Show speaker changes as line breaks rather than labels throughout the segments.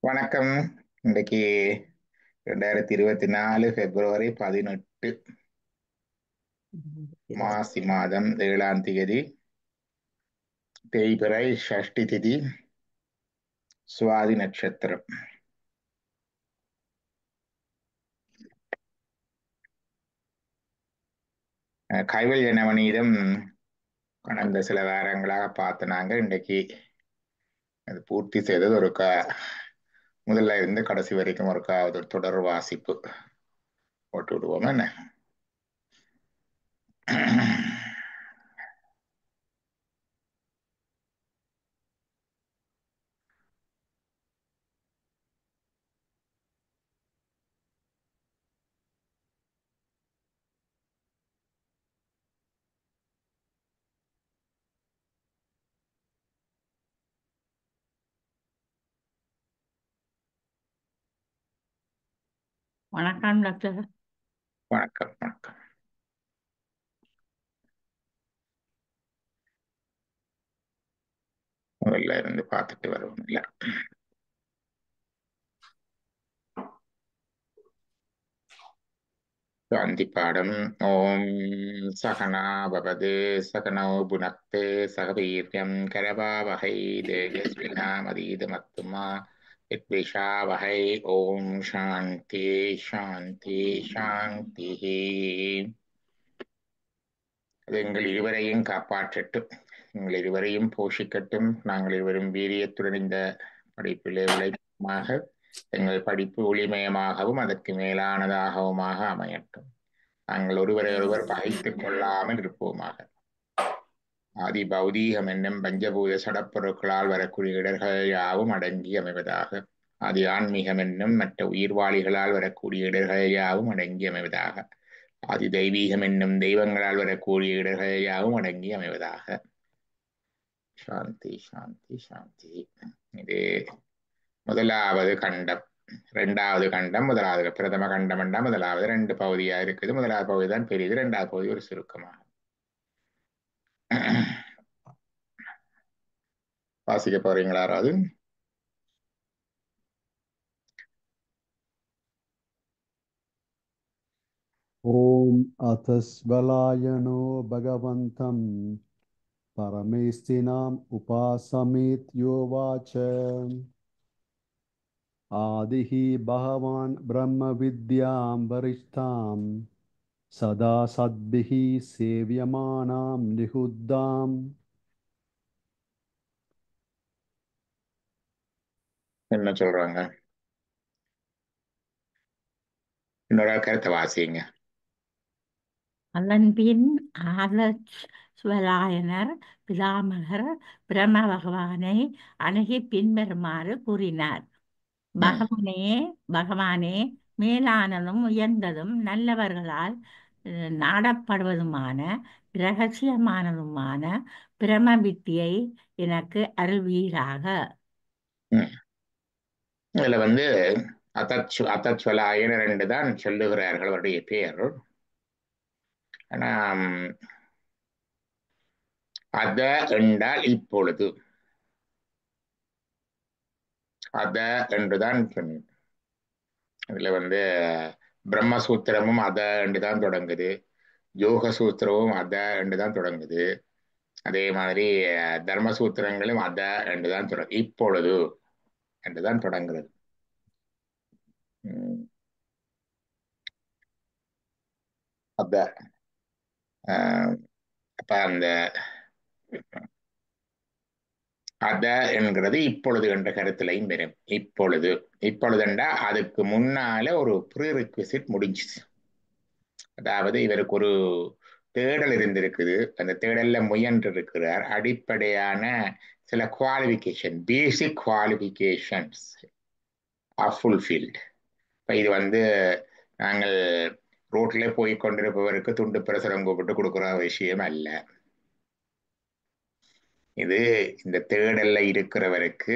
வணக்கம். இன்றைக்கு 2024 பிப்ரவரி 18 மாசி மாதம் 7ஆம் தேதி, தேய்பிறை ஷஷ்டி திதி, சுவாதி நட்சத்திரம். கைவல்ய நவநீதம் கடந்த சில வாரங்களாக பார்த்தனாங்க. இன்றைக்கு அது பூர்த்தி செய்தது முதல்ல இருந்து கடைசி வரைக்கும் ஒரு தொடர் வாசிப்பு போட்டு விடுவோம் என்ன.
வணக்கம் டாக்டர்.
வணக்கம் வணக்கம். முதல்ல இருந்து பார்த்துட்டு வருவோம் இல்ல. சாந்தி பாடம். ஓம் சகனா பவது சகனோ புனக்தே சக வீர்யம் கரவாவகை தேஜஸ்வினாமதீதமத்துமா வித்விஷாவகை. ஓம் சாந்தி சாந்தி சாந்தி. அது எங்கள் இருவரையும் காப்பாற்றட்டும், எங்கள் இருவரையும் போஷிக்கட்டும். நாங்கள் இருவரும் வீரியத்துடன் இந்த படிப்பிலே உழைப்புமாக எங்கள் படிப்பு ஒளிமயமாகவும் அதற்கு மேலானதாகவுமாக அமையட்டும். நாங்கள் ஒருவரை ஒருவர் பகைத்துக் கொள்ளாமல் இருப்போமாக. ஆதி பௌதீகம் என்னும் பஞ்சபூத சடப்பொருட்களால் வரக்கூடிய இடர்கள் யாவும் அடங்கி அமைவதாக. ஆதி ஆன்மீகம் என்னும் மற்ற உயிர்வாளிகளால் வரக்கூடிய இடர்கள் யாவும் அடங்கி அமைவதாக. ஆதி தெய்வீகம் என்னும் தெய்வங்களால் வரக்கூடிய இடர்கள் யாவும் அடங்கி அமைவதாக. சாந்தி சாந்தி சாந்தி. இது முதலாவது கண்டம், இரண்டாவது கண்டம், முதலாவது பிரதம கண்டம் என்றால் முதலாவது 2 பகுதியா இருக்குது. முதலாவது பகுதி தான் பெரியது, 2வது பகுதி ஒரு சுருக்கமாக. வாசிக்க போறீங்களா யாராவது?
ஓம் அத்தஸ்வலாயனோ பகவந்தம் பரமேஸ்தினாம் உபாசமேத்யோவாச்ச ஆதிஹி பகவான் பிரம்ம வித்யாம் வரிஷ்டாம் சதா சத்பிஹி சேவியமானாம் நிகுத்தாம்.
என்ன சொல்றாங்க? இன்னொரு கருத்தை வாசிங்க.
அதன்பின் ஆதஸ்வலாயனர் பிதாமகர் பிரம்ம பகவானை அணுகி பின்வருமாறு கூறினார். பகவானே, மேலானதும் உயர்ந்ததும் நல்லவர்களால் நாடப்படுவதுமான இரகசியமானதுமான பிரம வித்தியை எனக்கு அருள்வீராக.
இதுல அத்தச்சுவலாயன 2 தான் சொல்லுகிறார்கள் அவருடைய பெயர். ஆனா அத என்றால் இப்பொழுது, அத என்றுதான் சொன்னேன். இதுல பிரம்மசூத்திரமும் அத என்றுதான் தொடங்குது, யோக சூத்திரமும் அத என்றுதான் தொடங்குது. அதே மாதிரி தர்மசூத்திரங்களும் அத என்றுதான் இப்பொழுது என்றுதான் தொடங்குறது. அத அப்ப அந்த அத என்கிறது இப்பொழுது என்ற கருத்திலையும் வரும். இப்பொழுதுண்டா அதுக்கு முன்னால ஒரு ப்ரீரிக்விசிட் முடிஞ்சிச்சு. அதாவது இவருக்கு ஒரு தேடல் இருந்திருக்குது, அந்த தேடல்ல முயன்று இருக்கிறார். அடிப்படையான சில குவாலிஃபிகேஷன், பேசிக் குவாலிஃபிகேஷன்ஸ் ஆர் ஃபுல்ஃபில்ட். இப்போ இது நாங்கள் ரோட்ல போய் கொண்டிருப்பவருக்கு துண்டு பிரசுரம் கூப்பிட்டு கொடுக்குற விஷயம் அல்ல. இது இந்த தேடல்ல இருக்கிறவருக்கு,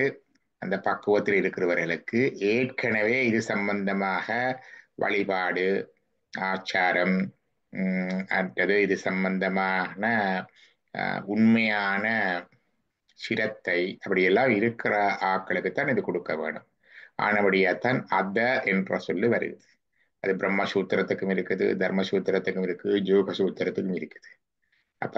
அந்த பக்குவத்தில் இருக்கிறவர்களுக்கு ஏற்கனவே இது சம்பந்தமாக வழிபாடு, ஆச்சாரம், அடுத்தது இது சம்பந்தமான உண்மையான சிரத்தை அப்படியெல்லாம் இருக்கிற ஆட்களுக்கு தான் இது கொடுக்க வேணும். ஆனபடியாத்தான் அத என்ற சொல்லு வருது. அது பிரம்மசூத்திரத்துக்கும் இருக்குது, தர்மசூத்திரத்துக்கும் இருக்குது, யோக சூத்திரத்துக்கும் இருக்குது. அப்ப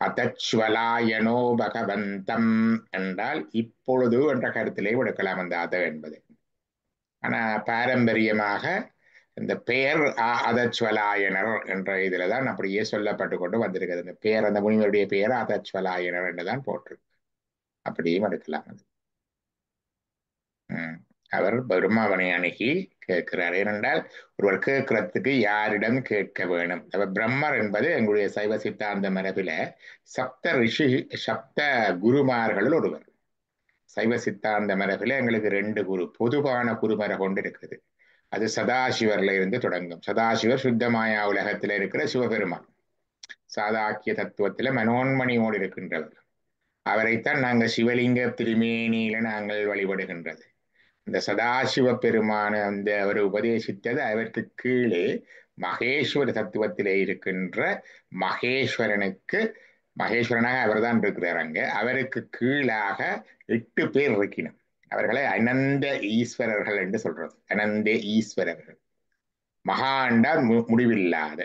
அதச்வலாயனோ பகவந்தம் என்றால் இப்பொழுது என்ற கருத்திலே விடுக்கலாம் அந்த அத என்பது. ஆனா பாரம்பரியமாக இந்த பெயர் அதச்வலாயனர் என்ற இதுலதான் அப்படியே சொல்லப்பட்டு கொண்டு வந்திருக்கிறது. இந்த பெயர், அந்த முனிவருடைய பெயர் அதச்வலாயனர் என்றுதான் போட்டிருக்கு. அப்படியும் எடுக்கலாம் அது. அவர் பிரம்மாவனை அணுகி கேட்கிறார். ஏனென்றால் ஒருவர் கேட்கறதுக்கு யாரிடம் கேட்க வேணும்? பிரம்மர் என்பது எங்களுடைய சைவ சித்தாந்த மரபில சப்த குருமார்களுள் ஒருவர். சைவ சித்தாந்த மரபில எங்களுக்கு 2 குரு, பொதுவான குருமரை கொண்டு இருக்குது. அது சதாசிவர்ல இருந்து தொடங்கும். சதாசிவர் சுத்தமாயா உலகத்துல இருக்கிற சிவபெருமான், சாதாக்கிய தத்துவத்துல மனோன்மணியோடு இருக்கின்றவர். அவரைத்தான் நாங்கள் சிவலிங்க திருமேனியில நாங்கள் வழிபடுகின்றது. இந்த சதாசிவ பெருமான அந்த அவர் உபதேசித்தது அவருக்கு கீழே மகேஸ்வர தத்துவத்திலே இருக்கின்ற மகேஸ்வரனுக்கு, மகேஸ்வரனாக அவர் தான் இருக்கிறார் அங்க, அவருக்கு கீழாக 8 பேர் இருக்கணும். அவர்களை அனந்த ஈஸ்வரர்கள் என்று சொல்றது. அனந்த ஈஸ்வரர்கள், மகாண்டா முடிவில்லாத.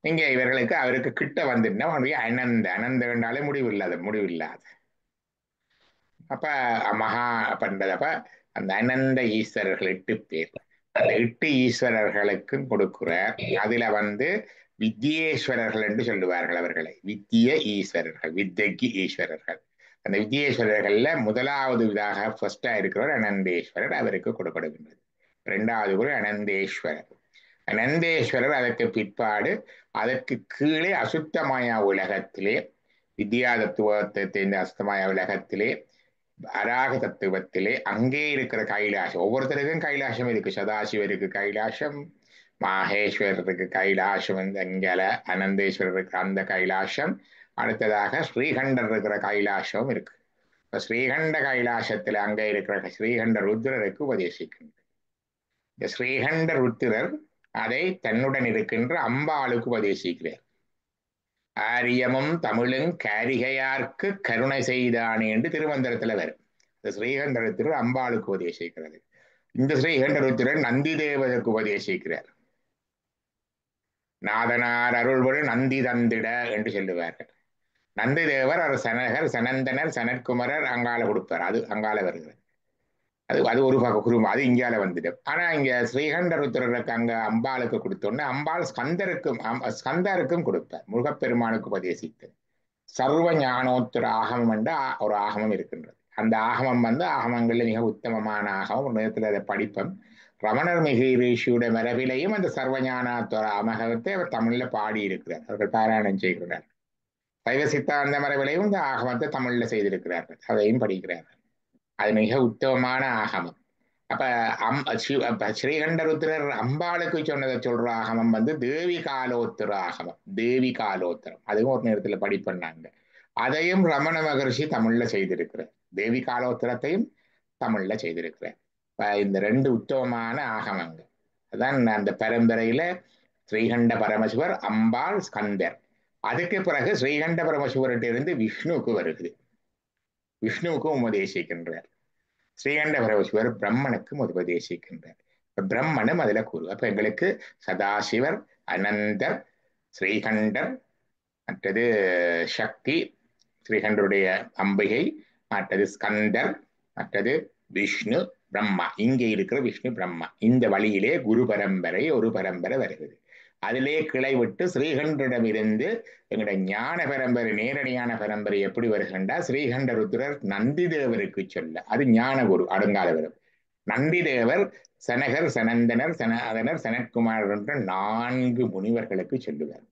இங்க இவர்களுக்கு அவருக்கு கிட்ட வந்துட்டா அனந்த, அனந்த என்றாலே முடிவில்லாத. அப்ப மகா பண்றதப்ப அந்த அனந்த ஈஸ்வரர்கள் 8 பேர், அந்த 8 ஈஸ்வரர்களுக்கும் கொடுக்கிறார். அதுல வித்யேஸ்வரர்கள் என்று சொல்லுவார்கள் அவர்களை. வித்திய ஈஸ்வரர்கள், வித்தைக்கு ஈஸ்வரர்கள். அந்த வித்யேஸ்வரர்கள்ல முதலாவது இதாக ஃபர்ஸ்டா இருக்கிறவர் அனந்தேஸ்வரர், அவருக்கு கொடுக்கப்படுகின்றது. 2வது குரு அனந்தேஸ்வரர். அனந்தேஸ்வரர் அதற்கு பிற்பாடு அதற்கு கீழே அசுத்தமாயா உலகத்திலே, வித்யா தத்துவத்தை சேர்ந்த அசுத்தமாயா உலகத்திலே, அராக தத்துவத்திலே அங்கே இருக்கிற கைலாசம், ஒவ்வொருத்தருக்கும் கைலாசம் இருக்கு. சதாசிவருக்கு கைலாசம், மாகேஸ்வரருக்கு கைலாசம், அங்கல அனந்தேஸ்வரருக்கு அந்த கைலாசம். அடுத்ததாக ஸ்ரீகண்டர் இருக்கிற கைலாசம் இருக்கு. இப்ப ஸ்ரீகண்ட கைலாசத்துல அங்கே இருக்கிற ஸ்ரீகண்ட ருத்ரருக்கு உபதேசிக்கின்ற இந்த ஸ்ரீகண்ட ருத்ரர் அதை தன்னுடன் இருக்கின்ற அம்பாளுக்கு உபதேசிக்கிறார். ஆரியமும் தமிழும் காரிகையார்க்கு கருணை செய்தானே என்று திருமந்திரத்துல வரும். இந்த ஸ்ரீகண்டருத்திரர் அம்பாளுக்கு உபதேசிக்கிறது. இந்த ஸ்ரீகண்டருத்திரர் நந்தி தேவதற்கு உபதேசிக்கிறார். நாதனார் அருள்வரு நந்தி தந்திட என்று சொல்லுவார்கள். நந்தி தேவர் அவர் சனகர், சனந்தனர், சனற்குமரர் அங்கால கொடுப்பார். அது அங்கால வருகிறது. அது ஒரு பக்கம் குருமா, அது இங்கால வந்துடும். ஆனா இங்க ஸ்ரீகண்டருத்திரருக்கு அங்க அம்பாளுக்கு கொடுத்தோன்னு அம்பாள் ஸ்கந்தருக்கும் கொடுப்பார். முருகப்பெருமானுக்கு உபதேசித்து சர்வ ஞானோத்தர ஆகமம் என்ற ஒரு ஆகமம் இருக்கின்றது. அந்த ஆகமம் ஆகமங்கள்ல மிக உத்தமமான ஆகமம். ஒரு நேரத்தில் அதை படிப்போம். ரமணர் மிகிரீஷியுடைய மரபிலையும் அந்த சர்வஞானோத்தர ஆகமத்தை அவர் தமிழ்ல பாடி இருக்கிறார், அவர்கள் பாராயணம் செய்கிறார். சைவ சித்தாந்த மரபிலையும் இந்த ஆகமத்தை தமிழ்ல செய்திருக்கிறார்கள், அதையும் படிக்கிறார்கள். அது மிக உத்தமமான ஆகமம். அப்ப ஸ்ரீகண்டருத்திரர் அம்பாளுக்கு சொன்னதை சொல்ற ஆகமம் தேவி காலோத்திர ஆகமம். தேவி காலோத்திரம் அதுவும் ஒரு நேரத்துல படிப்பண்ணாங்க. அதையும் ரமண மகர்ஷி தமிழ்ல செய்திருக்கிறார். தேவி காலோத்திரத்தையும் தமிழ்ல செய்திருக்கிறார். இந்த 2 உத்தமமான ஆகமங்கள். அதான் அந்த பரம்பரையில ஸ்ரீகண்ட பரமசிவர், அம்பாள், ஸ்கந்தர். அதுக்கு பிறகு ஸ்ரீகண்ட பரமசிவர்கிட்ட இருந்து விஷ்ணுவுக்கு வருகிறது. விஷ்ணுவுக்கும் உபதேசிக்கின்றார். ஸ்ரீகண்ட பரமசிவர் பிரம்மனுக்கும் உபதேசிக்கின்றார். பிரம்மனும் அதுல குரு. அப்ப எங்களுக்கு சதாசிவர், அனந்தர், ஸ்ரீகண்டர், மற்றது சக்தி, ஸ்ரீகண்டருடைய அம்பிகை, மற்றது ஸ்கந்தர், மற்றது விஷ்ணு, பிரம்மா. இங்கே இருக்கிற விஷ்ணு பிரம்மா. இந்த வழியிலே குரு பரம்பரை ஒரு பரம்பரை வருகிறது. அதிலே கிளை விட்டு ஸ்ரீகண்டரிடம் இருந்து எங்களுடைய ஞான பரம்பரை, நேரடியான பரம்பரை எப்படி வருகின்றா, ஸ்ரீகண்ட ருத்ரர் நந்தி தேவருக்கு சொல்ல, அது ஞான குரு அடுங்கால வரும். நந்தி தேவர் சனகர், சனந்தனர், சனாதனர், சனத்குமாரர் என்ற 4 முனிவர்களுக்கு சொல்லுவார்.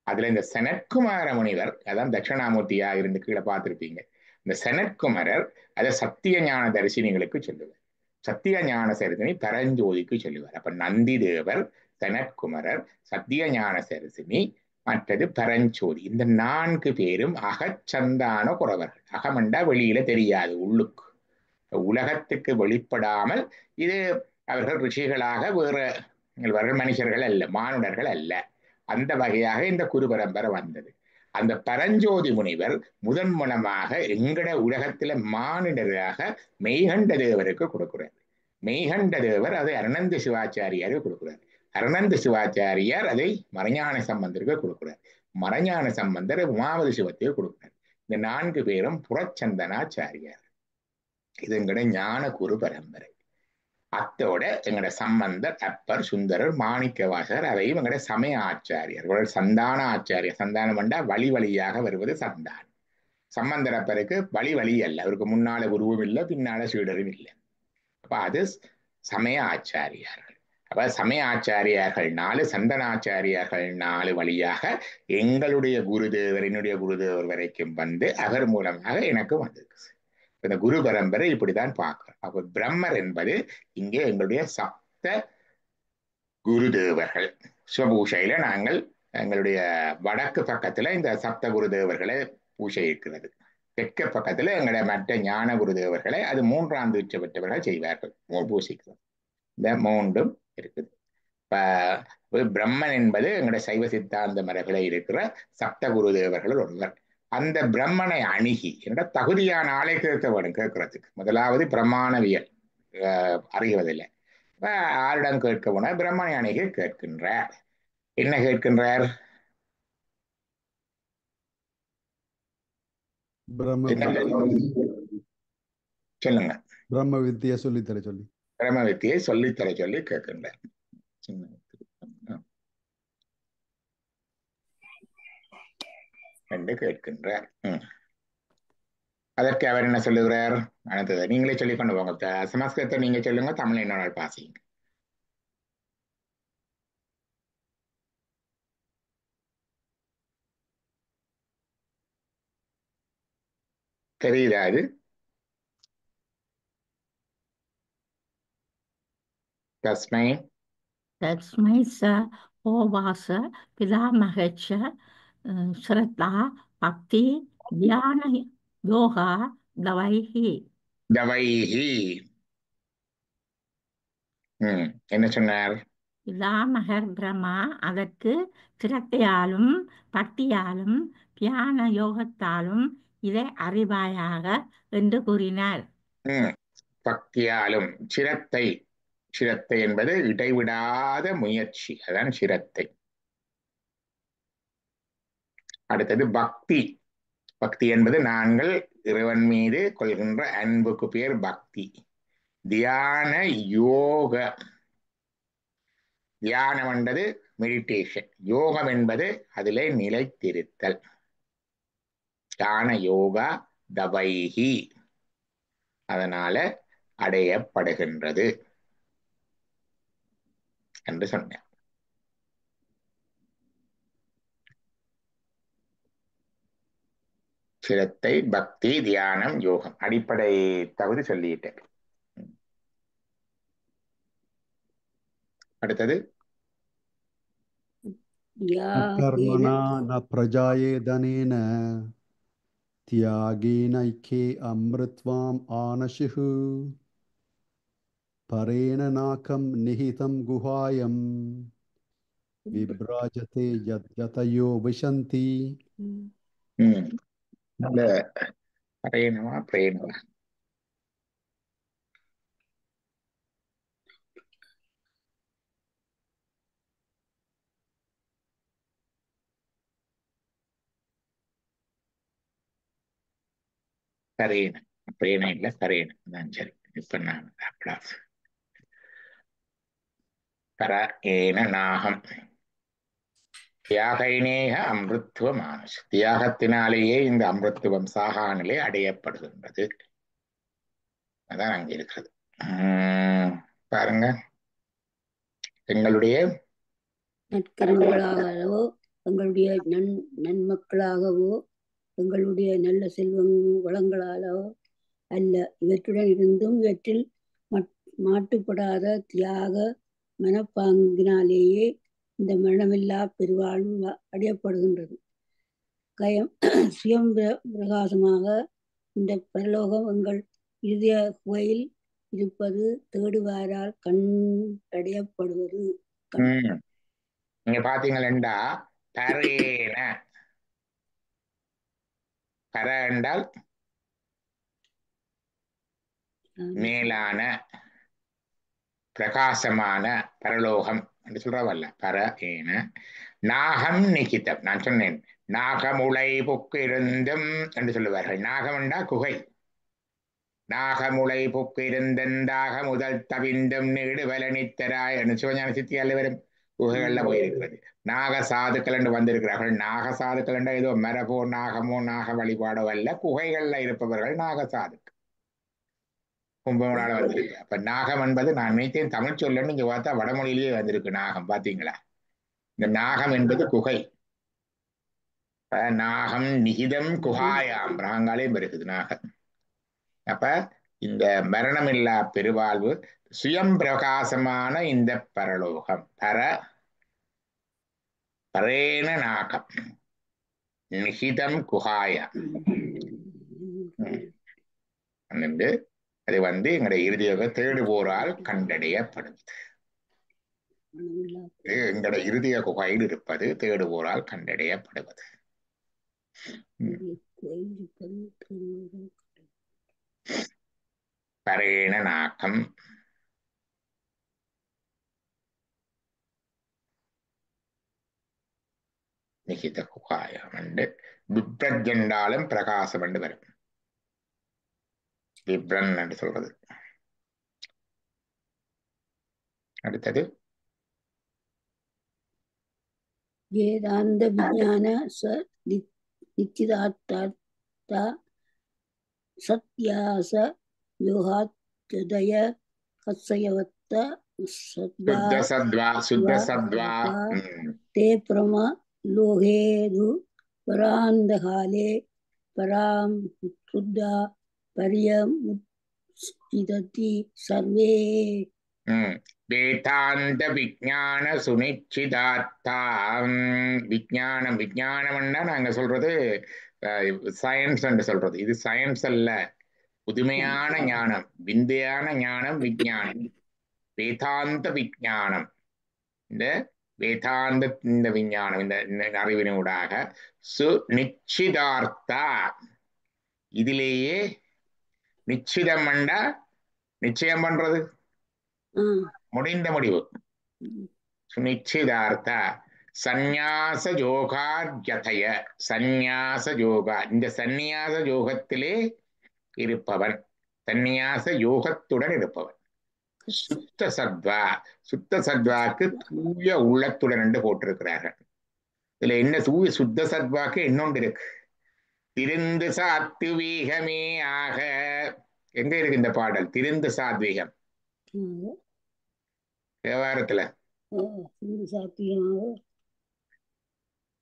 அதுல இந்த சனத்குமார முனிவர், அதான் தட்சிணாமூர்த்தியா இருந்து கீழே பார்த்திருப்பீங்க. இந்த சனத்குமாரர் அதை சத்திய ஞான தரிசினிகளுக்கு சொல்லுவார். சத்திய ஞான சரிசினி பரஞ்சோதிக்கு சொல்லுவார். அப்ப நந்தி தேவர், சனத்குமரர், சத்திய ஞான சரிசினி, மற்றது பரஞ்சோதி. இந்த 4 பேரும் அகச்சந்தான குறவர்கள். அகமண்டா வெளியில தெரியாது, உள்ளுக்கு உலகத்துக்கு வெளிப்படாமல். இது அவர்கள் ரிஷிகளாக வேற மனுஷர்கள் அல்ல, மானுடர்கள் அல்ல. அந்த வகையாக இந்த குரு பரம்பரை வந்தது. அந்த பரஞ்சோதி முனிவர் முதன் மூலமாக எங்கட உலகத்துல மானிடராக மெய்கண்ட தேவருக்கு கொடுக்கிறார். மெய்கண்ட தேவர் அதை அருணந்த சிவாச்சாரியாருக்கு கொடுக்கிறார். அருணந்த சிவாச்சாரியார் அதை மறைஞான சம்பந்தருக்கு கொடுக்கிறார். மறைஞான சம்பந்தர் உமாவதி சிவத்துக்கு கொடுக்கிறார். இந்த 4 பேரும் புறச்சந்தனாச்சாரியார். இது எங்கட ஞான குரு பரம்பரை. அத்தோட எங்கட சம்பந்தர், அப்பர், சுந்தரர், மாணிக்கவாசகர், அதையும் எங்கட சமய ஆச்சாரியர்கள். சந்தான ஆச்சாரியர், சந்தானம் என்றா வழி வழியாக வருவது சந்தானம். சம்பந்தர் அப்பருக்கு வழி அல்ல, அவருக்கு முன்னால குருவும் இல்லை, பின்னால சீடரும் இல்லை. அப்ப அது சமய ஆச்சாரியார்கள். அப்ப சமய ஆச்சாரியார்கள் 4, சந்தனாச்சாரியார்கள் 4 வழியாக எங்களுடைய குருதேவர், என்னுடைய குருதேவர் வரைக்கும் வந்து அவர் மூலமாக எனக்கு வந்திருக்கு. இந்த குரு பரம்பரை இப்படிதான் பார்க்கிறோம். அப்ப பிரம்மர் என்பது இங்கே எங்களுடைய சப்த குருதேவர்கள். சிவபூஷையில நாங்கள் எங்களுடைய வடக்கு பக்கத்துல இந்த சப்த குருதேவர்களை பூஜை இருக்கிறது. தெற்கு பக்கத்துல எங்களுடைய மற்ற ஞான குருதேவர்களை அது 3ஆம் தீட்சை பெற்றவர்கள் செய்வார்கள், பூசிக்கிறோம். இந்த 3ம் இருக்குது. இப்ப பிரம்மன் என்பது எங்களுடைய சைவ சித்தாந்த மரபில இருக்கிற சப்த குருதேவர்கள் ஒருவர். அந்த பிரம்மனை அணுகி என்ற தகுதியான ஆளை கேட்க வேண்டும். கேட்கறதுக்கு முதலாவது பிரமாணவியல் அறிவதில்லை. ஆரிடம் கேட்க போன பிரம்மனை அணுகி கேட்கின்றார். என்ன கேட்கின்றார்? சொல்லுங்க.
பிரம்ம வித்தியை சொல்லித்தர சொல்லி.
பிரம்ம வித்தியை சொல்லித்தர சொல்லி கேட்கின்றார். என்று கேட்கின்றார். அதற்கு அவர் என்ன சொல்லுகிறார்? அடுத்தது நீங்களே சொல்லிக் கொண்டு போங்க. சமஸ்கிருதத்தை நீங்க சொல்லுங்க, தமிழ் இன்னொரு பாசிங்க. தெரியுதா அது? தஸ்மை
தஸ்மை ச ஓவாச பிதாமகச்ச ஸ்ரத்தா பக்தி தியான யோகா தவைஹி.
தவைஹி. என்ன சொன்னார்?
பிதாமகர் பிரம்மா அதற்கு சிரத்தையாலும் பக்தியாலும் தியான யோகத்தாலும் இதை அறிவாயாக என்று கூறினார்.
பக்தியாலும் சிரத்தை என்பது இடைவிடாத முயற்சி, அதான் சிரத்தை. அடுத்தது பக்தி. பக்தி என்பது நாங்கள் இறைவன் மீது கொள்கின்ற அன்புக்கு பேர் பக்தி. தியான யோக. தியானம் என்பது மெடிடேஷன். யோகம் என்பது அதிலே நிலைத்திருத்தல். தியான யோகா தவைஹி, அதனால அடையப்படுகின்றது என்று சொன்னார். சிரத்தை, பக்தி, தியானம், யோகம் அடிப்படை தகுதி சொல்லிட்டேன். அடுத்தது
கர்மணா ந பிரஜாயே தனேன தியாகேனைக்கே அம்ருத்வாம் ஆனஷுஹு பரேன நாகம் நிஹிதம் குஹாயம் விப்ராஜதே யதயோ விஷந்தி.
பரேனவா பிரேனவா? கரேன, பிரேன இல்ல கரேன தான் சரி. இப்ப நான் கர ஏன நாகம். தியாகைனேக அமிர்துவ மானுஷ். தியாகத்தினாலேயே இந்த அமிர்துவம் சாகாநிலை அடையப்படுகின்றது. அதான் அங்க இருக்கிறது. பாருங்க, எங்களுடைய
நற்கரங்களாகவோ எங்களுடைய நன்மக்களாகவோ எங்களுடைய நல்ல செல்வம் வளங்களாலோ அல்ல, இவற்றுடன் இருந்தும் இவற்றில் மாட்டுப்படாத தியாக மனப்பாங்கினாலேயே இந்த மரணமில்லா பெருவாழ்வு அடையப்படுகின்றது. சுயம் பிரகாசமாக இந்த பரலோகம் எங்கள் இதய குகையில் இருப்பது தேடுவாரால் கண்டடையப்படுவது.
நீங்க பாத்தீங்களா, பரேன, பர என்றால் மேலான, பிரகாசமான பரலோகம் என்று சொல்றவல்ல பர ஏன நாகம் நிகிதம். நான் சொன்னேன் நாகமுளை புக்கு இருந்தும் என்று சொல்லுவார்கள். நாகம்ண்டா குகை. நாகமுளை புக்கு இருந்தெந்தாக முதல் தவிந்தும் நீடு வலனித்தராய் என்று சிவஞான சித்தியால வரும் குகைகள்ல போயிருக்கிறது. நாக சாதுக்கள் என்று வந்திருக்கிறார்கள். நாக சாதுக்கள் என்ற ஏதோ மரபோ நாகமோ நாக வழிபாடோ அல்ல, குகைகள்ல இருப்பவர்கள் நாக சாதுக்கள். கும்பமேளால வந்திருக்கு. அப்ப நாகம் என்பது நான் நினைத்தேன் தமிழ் சொல்லன்னு இங்க பார்த்தா வடமொழியிலேயே வந்திருக்கு நாகம். பாத்தீங்களா? இந்த நாகம் என்பது குகை. நாகம் நிகிதம் குகாயாம் ராங்காலையும் இருக்குது நாகம். அப்ப இந்த மரணமில்லா பெருவாழ்வு சுயம் பிரகாசமான இந்த பரலோகம் பரேன நாகம் நிகிதம் குகாயாம் அது எங்களுடைய இறுதியாக தேடுவோரால் கண்டறியப்படுவது. எங்களுடைய இறுதிய குகையில் இருப்பது தேடுவோரால் கண்டறியப்படுவது. பரேன நாகம் நிகித குகாயம் என்று விப்ரஜெண்டாலும் பிரகாசம் என்று வரும். விப்ரன் என்று சொல்றது. அடுத்தது
வேதாந்த விஞ்ஞான நிச்சிதார்த்த சத்யாச யோகாத்யதய கத்சயவத்த
சுத்த சத்வா
தே பிரம லோகேது பராந்தகாலே பராம் சுத்தா பரியமுச்சிததி சர்வே.
வேதாந்த விஞ்ஞான சுனிச்சிதார்த்தா. விஞ்ஞானம்னா நாங்க சொல்றது சயின்ஸ் என்று சொல்றது. இது சயின்ஸ் அல்ல, புதுமையான ஞானம், விந்தையான ஞானம் விஞ்ஞானம். வேதாந்த விஞ்ஞானம், இந்த வேதாந்த இந்த விஞ்ஞானம், இந்த அறிவினூடாக சுநிச்சிதார்த்தா, இதிலேயே நிச்சிதம் என்றா நிச்சயம் பண்றது, முடிந்த முடிவு. சுநிச்சிதார்த்த சந்நியாச யோகாத்யதய. சந்நியாச யோகா, இந்த சந்நியாச யோகத்திலே இருப்பவன், சந்நியாச யோகத்துடன் இருப்பவன். சுத்த சத்வா, சுத்த சத்வாக்கு தூய உள்ளத்துடன் என்று போட்டிருக்கிறார்கள். இதுல என்ன தூய சுத்த சத்வாக்கு இன்னொன்று இருக்கு, திருந்து சாத்வீகமே ஆக. எங்க இருக்கு இந்த பாடல்? திருந்து சாத்வீகம் விவகாரத்துல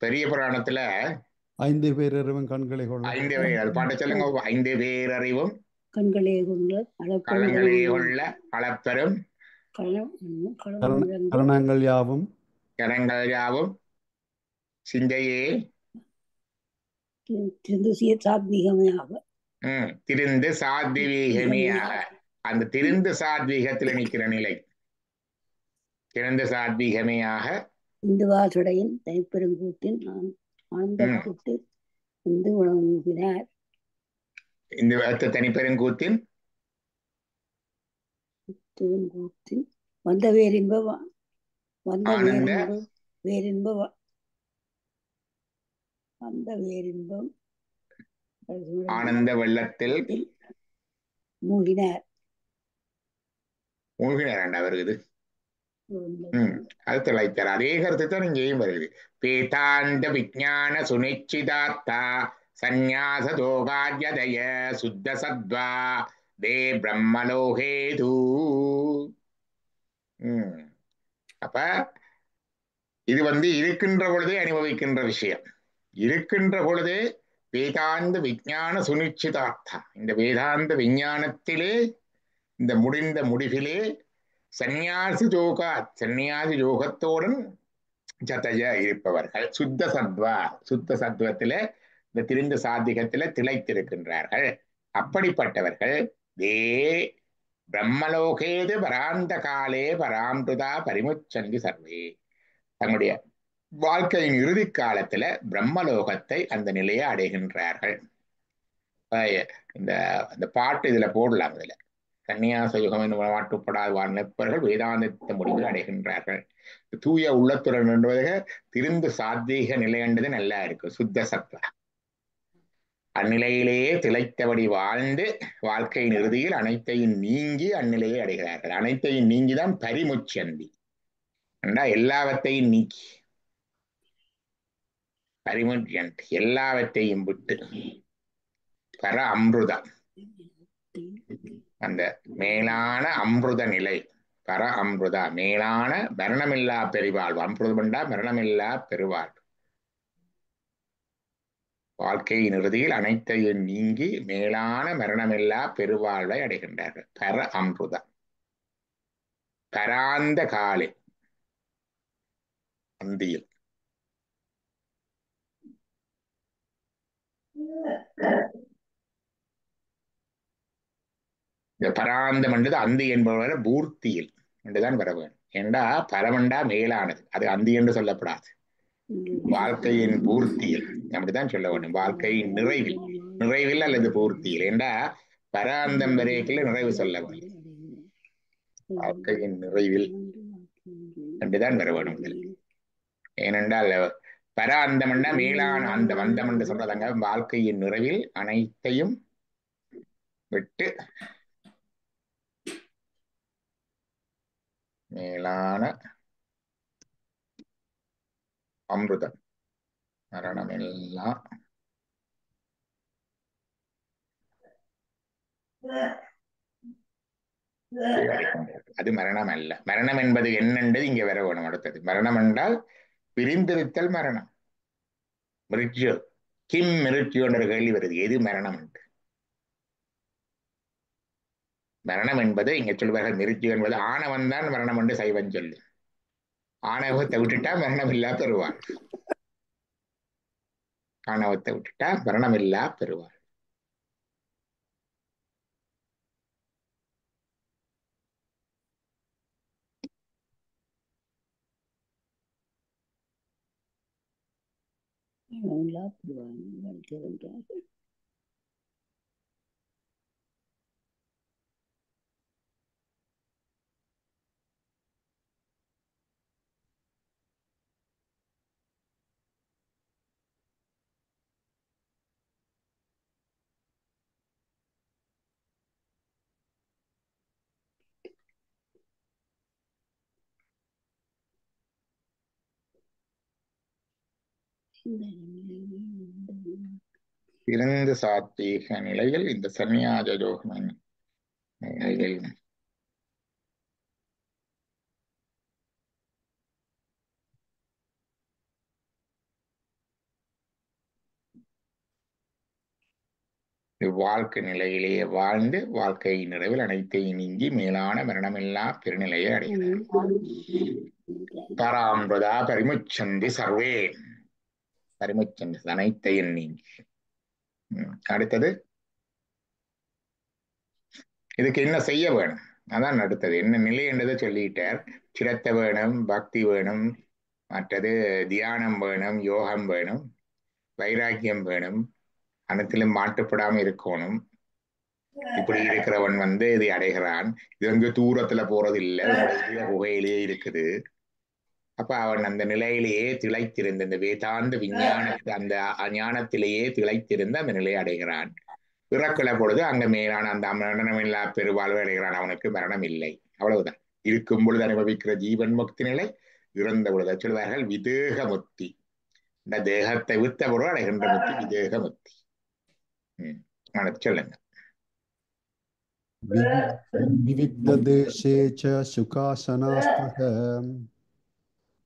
பெரிய புராணத்துல
5 பேரறிவும் கண்களை கொள்ள.
5 பேர் பாட்ட சொல்லுங்க. 5 பேரறிவும்
கண்களே கொள்ள
அளப்பெரும்
கரணங்கள் யாவும்
சிந்தையே
சாத்வீகமையாக.
திருந்து சாத்வீகமேயாக. அந்த திருந்து சாத்வீகத்துல நிக்கிற நிலை திருந்து சாத்வீகமேயாக.
இந்துவாசுடையின் தனிப்பெருங்கூட்டின் ஆனந்தப்பட்டு இந்து வழங்கினார்.
இந்த தனிப்பெருங்கூத்தின்
வந்த வேரின்பம் வந்த வேரின்பம்
ஆனந்த வெள்ளத்தில்
மூழ்கினார்.
வருகிறது. அது திளைத்தார். அதே கருத்து தான் இங்கேயும் வருது. வேதாந்த விஞ்ஞான சுனிச்சிதார்த்தா சந்நியாச தோகாத்யதய சுத்த சத்வா தே பிரம்மலோகேது. அப்ப இது இருக்கின்ற பொழுதே அனுபவிக்கின்ற விஷயம். இருக்கின்ற பொழுதே வேதாந்த விஞ்ஞான சுனிச்சிதார்த்தா, இந்த வேதாந்த விஞ்ஞானத்திலே, இந்த முடிந்த முடிவிலே சந்நியாசி யோகத்தோடன் ஜதய இருப்பவர்கள் சுத்த சத்வா, சுத்த சத்துவத்தில இந்த திரிந்த சாத்திகத்தில திளைத்திருக்கின்றார்கள். அப்படிப்பட்டவர்கள் தே பிரம்மலோகேது பராந்த காலே பராம்ருதா பரிமுச்சந்தி சர்வே. தங்களுடைய வாழ்க்கையின் இறுதி காலத்துல பிரம்மலோகத்தை, அந்த நிலையை அடைகின்றார்கள். இந்த பாட்டு இதுல போடலாம். இதுல சந்நியாச யுகம் என்று மாற்றப்படாத வாழ்நப்பர்கள் வேதாந்தத்த முடிவில் அடைகின்றார்கள். தூய உள்ளத்துடன் என்பதாக திருந்து சாத்வீக நிலை என்றது நல்லா இருக்கு. சுத்த சத்வ அந்நிலையிலேயே திளைத்தபடி வாழ்ந்து வாழ்க்கையின் இறுதியில் அனைத்தையும் நீங்கி அந்நிலையை அடைகிறார்கள். அனைத்தையும் நீங்கிதான் பரிமுச்சந்தி என்றா எல்லாவற்றையும் நீக்கி பரிமுச்சந்தி எல்லாவற்றையும் விட்டு பர அம்ருதா அந்த மேலான அம்ருத நிலை பர அம்ருதா மேலான மரணமில்லா பெருவாழ்வு. அம்ருதம்டா மரணமில்லா பெருவாழ்வு. வாழ்க்கையின் இறுதியில் அனைத்தையும் நீங்கி மேலான மரணமில்லா பெருவாழ்வை அடைகின்றார்கள். பர அம்ருதா பராந்த காலை அந்தியில் இந்த பராந்தம் என்றது அந்தி என்பவர் பூர்த்தியில் என்றுதான் வர வேண்டும். ஏண்டா பரமண்டா மேலானது, அது அந்தி என்று சொல்லப்படாது. வாழ்க்கையின் பூர்த்தியில் அப்படித்தான் சொல்ல வேண்டும். வாழ்க்கையின் நிறைவில் நிறைவில் அல்லது பூர்த்தியில் ஏண்டா பராந்தம் வரைக்குள்ள நிறைவு சொல்ல வேண்டும். வாழ்க்கையின் நிறைவில் என்றுதான் வர வேண்டும். ஏனென்றால் பராந்தம்னா மேலான அந்த வந்தம் என்று சொல்றதாங்க. வாழ்க்கையின் நிறைவில் அனைத்தையும் விட்டு மேலான அமிர்தம் மரணமெல்லாம் அது மரணம் அல்ல. மரணம் என்பது என்னென்றது இங்க வர வேணும். அடுத்தது மரணம் என்றால் பிரிந்திருத்தல் மரணம். மிருத்யு கிம் மிருத்யு என்ற கேள்வி வருது. எது மரணம் என்று? மரணம் என்பது இங்க சொல்வார்கள் மிருத்யு என்பது ஆணவன் தான் மரணம் என்று சைவன் சொல்லு. ஆணவத்தை விட்டுட்டா மரணம் இல்லா பெறுவார். ஆணவத்தை விட்டுட்டா மரணம் இல்லா பெறுவார். பிறந்த சாத்வீக நிலையில் இந்த சன்னியாச யோகம் நிலையில் வாழ்க்கை நிலையிலேயே வாழ்ந்து வாழ்க்கை நிறைவில் அனைத்தையும் நீங்கி மேலான மரணமில்லா பெருநிலையை அடைகிறார். பராம்பிரதா பரிமுச்சந்தி சர்வே பரிமுச்சந்தி அனைத்தையும் நீங்கி. அடுத்தது இதுக்கு என்ன செய்ய வேணும்? அதான் அடுத்தது என்ன நிலை என்றதை சொல்லிட்டார். சிரத்தை வேணும், பக்தி வேணும், மற்றது தியானம் வேணும், யோகம் வேணும், வைராக்கியம் வேணும், அனைத்திலும் மாட்டுப்படாம இருக்கணும். இப்படி இருக்கிறவன் இதை அடைகிறான். இது வந்து தூரத்துல போறது இல்லை, குகையிலேயே இருக்குது. அப்ப அவன் அந்த நிலையிலேயே திளைத்திருந்த இந்த வேதாந்த விஞ்ஞான அந்த ஞானத்திலேயே திளைத்திருந்த அந்த நிலையை அடைகிறான். பிறக்கிற பொழுது அங்க மேலான அந்த மரணமில்லா பெருவாழ்வை அடைகிறான். அவனுக்கு மரணம் இல்லை. அவ்வளவுதான். இருக்கும் பொழுது அனுபவிக்கிற ஜீவன் முக்தி நிலை, இறந்த பொழுது சொல்வார்கள் விதேக முக்தி. இந்த தேகத்தை விட்ட பொருள் அடைகின்ற முக்தி விதேக முக்தி. சொல்லுங்க.
विविक्तदेशे च सुखासनास्तः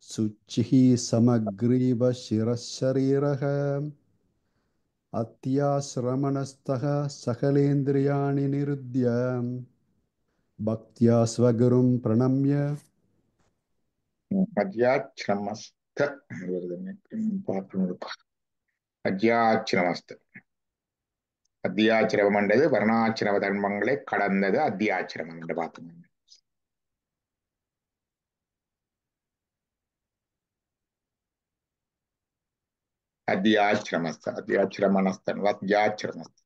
शुचिः समग्रीव शिरःशरीरः अत्याश्रमणस्थः सकलेन्द्रियाणि निरुद्य भक्त्या स्वगुरुं प्रणम्य
அத்தியாச்சிரமஸ்த அத்தியாச்சிரமஸ்த அத்தியாச்சிரமம் என்றது வர்ணாச்சிரம தர்மங்களை கடந்தது. அத்தியாச்சிரமம் என்று பார்த்தோம். அத்தியாச்சிரமஸ்த அத்தியாச்சிரமணஸ்தன் அத்தியாச்சிரமஸ்த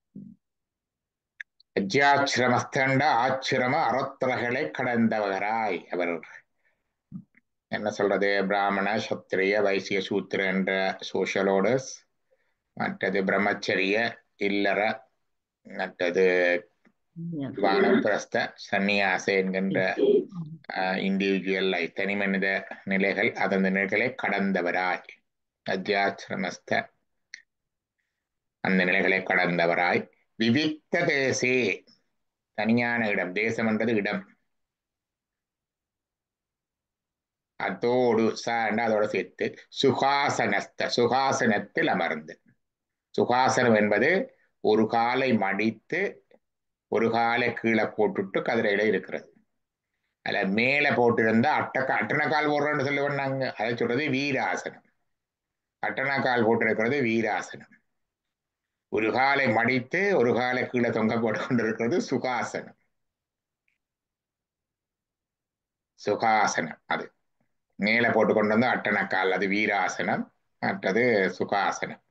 அஜ்யாசிரமஸ்தண்ட ஆச்சிரம அறத்துறைகளை கடந்தவராய் அவர் என்ன சொல்றது, பிராமண சத்திரிய வைசிய சூத்திர என்ற சோஷியல் ஆர்டர்ஸ், மற்றது பிரம்மச்சரிய இல்லற, மற்றது வானப்பிரஸ்த சந்நியாச என்கின்ற இண்டிவிஜுவல் லைஃப் தனி மனித நிலைகள், அந்த நிலைகளை கடந்தவராய் அத்தியாசிரமஸ்த அந்த நிலைகளை கடந்தவராய் விவிக்த தேசே தனியான இடம், தேசம் என்றது இடம், அதோடு அதோட சேர்த்து சுகாசனஸ்த சுகாசனத்தில் அமர்ந்து. சுகாசனம் என்பது ஒரு காலை மடித்து ஒரு காலை கீழே போட்டுட்டு கதிரையில இருக்கிறது. அதுல மேல போட்டிருந்தா அட்டனக்கால் போடுறோன்னு சொல்லுவோம் நாங்க, அதை சொல்றது வீராசனம். அட்டனக்கால் போட்டிருக்கிறது வீராசனம். ஒரு காலை மடித்து ஒரு காலை கீழே தொங்க போட்டு கொண்டிருக்கிறது சுகாசனம். சுகாசனம் அது மேல போட்டு கொண்டு வந்தா அட்டனக்கால், அது வீராசனம். மற்றது சுகாசனம்.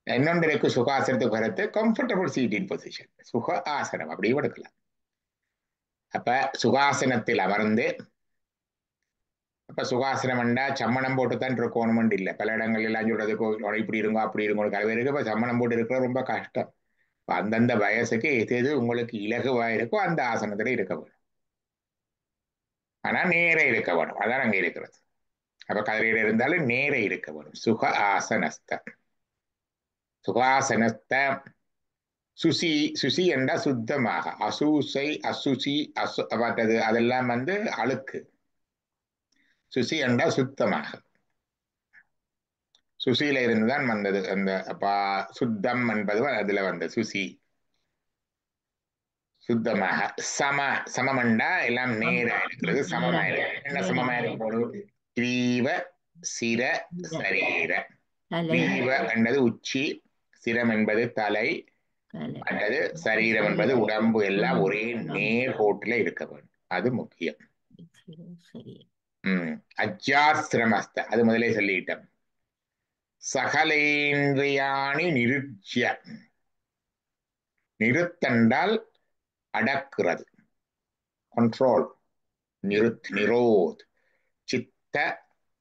இன்னொன்று இருக்கு சுகாசனத்துக்கு கருத்து கம்ஃபர்டபுள் சீட்டிங் பொசிஷன், சுக ஆசனம் அப்படியும் எடுக்கலாம். அப்ப சுகாசனத்தில் அமர்ந்து, அப்ப சுகாசனம் வேண்டா சம்மணம் போட்டுத்தான் இருக்கணும்னு இல்லை. பல இடங்கள் எல்லாம் சொல்றது இப்படி இருங்கோ அப்படி இருங்கோ கலவைக்கு. இப்ப சம்மணம் போட்டு இருக்கிறது ரொம்ப கஷ்டம். அந்தந்த வயசுக்கு எது உங்களுக்கு இலகுவா இருக்கோ அந்த ஆசனத்துல இருக்க வேணும். ஆனா நேர இருக்க வேணும், அதான் அங்க இருக்கிறது. அப்ப கதிரையில இருந்தாலும் நேர இருக்க வேணும். சுக ஆசனஸ்த சுகாசனஸ்த சுசி. சுசி என்றா சுத்தமாக, அசூசை அசுசி மற்றது அதெல்லாம் அழுக்கு. சுசி என்றா சுத்தமாக, சுசியில இருந்துதான் வந்தது அந்த சுத்தம் என்பது அதுல வந்தது சுசி, சுத்தமாக. சமமண்டா எல்லாம் நேரா இருக்கிறது, சமமா இருக்கு. என்ன சமமா இருக்கு? கிரீவ சிர சரீர. கிரீவ என்பது உச்சி, சிரம் என்பது தலை, மற்றது சரீரம் என்பது உடம்பு, எல்லாம் ஒரே நேர் கோட்டில இருக்க வேண்டும். அது முக்கியம். அஜ்யாசிரமஸ்த அது முதலே சொல்லிட்டோம். சகலேந்திரியாணி நிருஜ்ய. நிறுத்தண்டால் அடக்குறது, கண்ட்ரோல். நிரோத். சித்த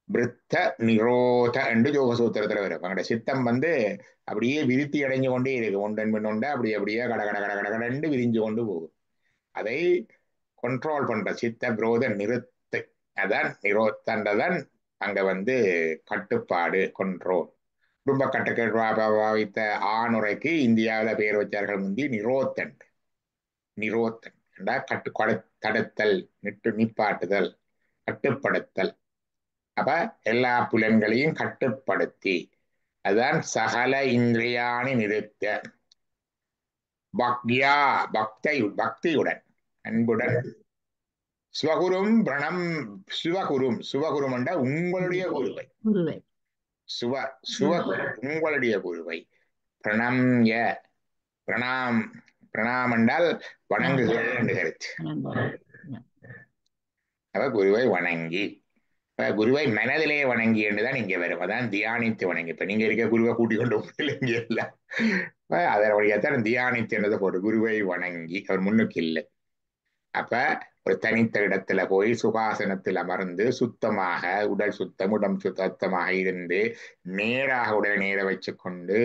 பிருத்த நிரோத என்று யோக சூத்திரத்துல வரும். அங்கட சித்தம் அப்படியே விருத்தி அடைஞ்சு கொண்டே இருக்கு, ஒன்றன் பின் ஒன்று அப்படி அப்படியே கட கட கட கடண்டு விரிஞ்சு கொண்டு போகும். அதை கண்ட்ரோல் பண்ற சித்த விரோத நிறுத்து, அதான் நிரோத்தன்றதான் அங்க கட்டுப்பாடு, கண்ட்ரோல். குடும்ப கட்டுக்கேடு வைத்த ஆணுரைக்கு இந்தியாவில பெயர் வச்சார்கள் முந்தி நிரோத்தன். நிரோத்தன் என்றா தடுத்தல், நிப்பாட்டுதல், கட்டுப்படுத்தல். அப்ப எல்லா புலன்களையும் கட்டுப்படுத்தி, அதான் சகல இந்திரியாணி நிறுத்த. பக்தியா பக்தியுடன் அன்புடன். ஸ்வகுரும் பிரணம். சிவகுரும். சிவகுரும் என்ற உங்களுடைய குருவை. உங்களுடைய குருவை பிரணம்ய. பிரணாம் என்றால் வணங்குகள் என்று கருத்து. அவ குருவை வணங்கி, குருவை மனதிலே வணங்கி என்றுதான் இங்க வரும். அதான் தியானித்து வணங்கி. இப்ப நீங்க இருக்க குருவை கூட்டிக் கொண்டு போகல இங்க இல்ல, அதன் வழியாத்தான் தியானித்து என்றதை போட்டு குருவை வணங்கி. அவர் முன்னுக்கு இல்லை. அப்ப ஒரு தனித்த இடத்துல போய் சுகாசனத்தில் அமர்ந்து சுத்தமாக, உடல் சுத்தம் உடம்பு சுத்தமாக இருந்து நேராக உடலை நேர வச்சு கொண்டு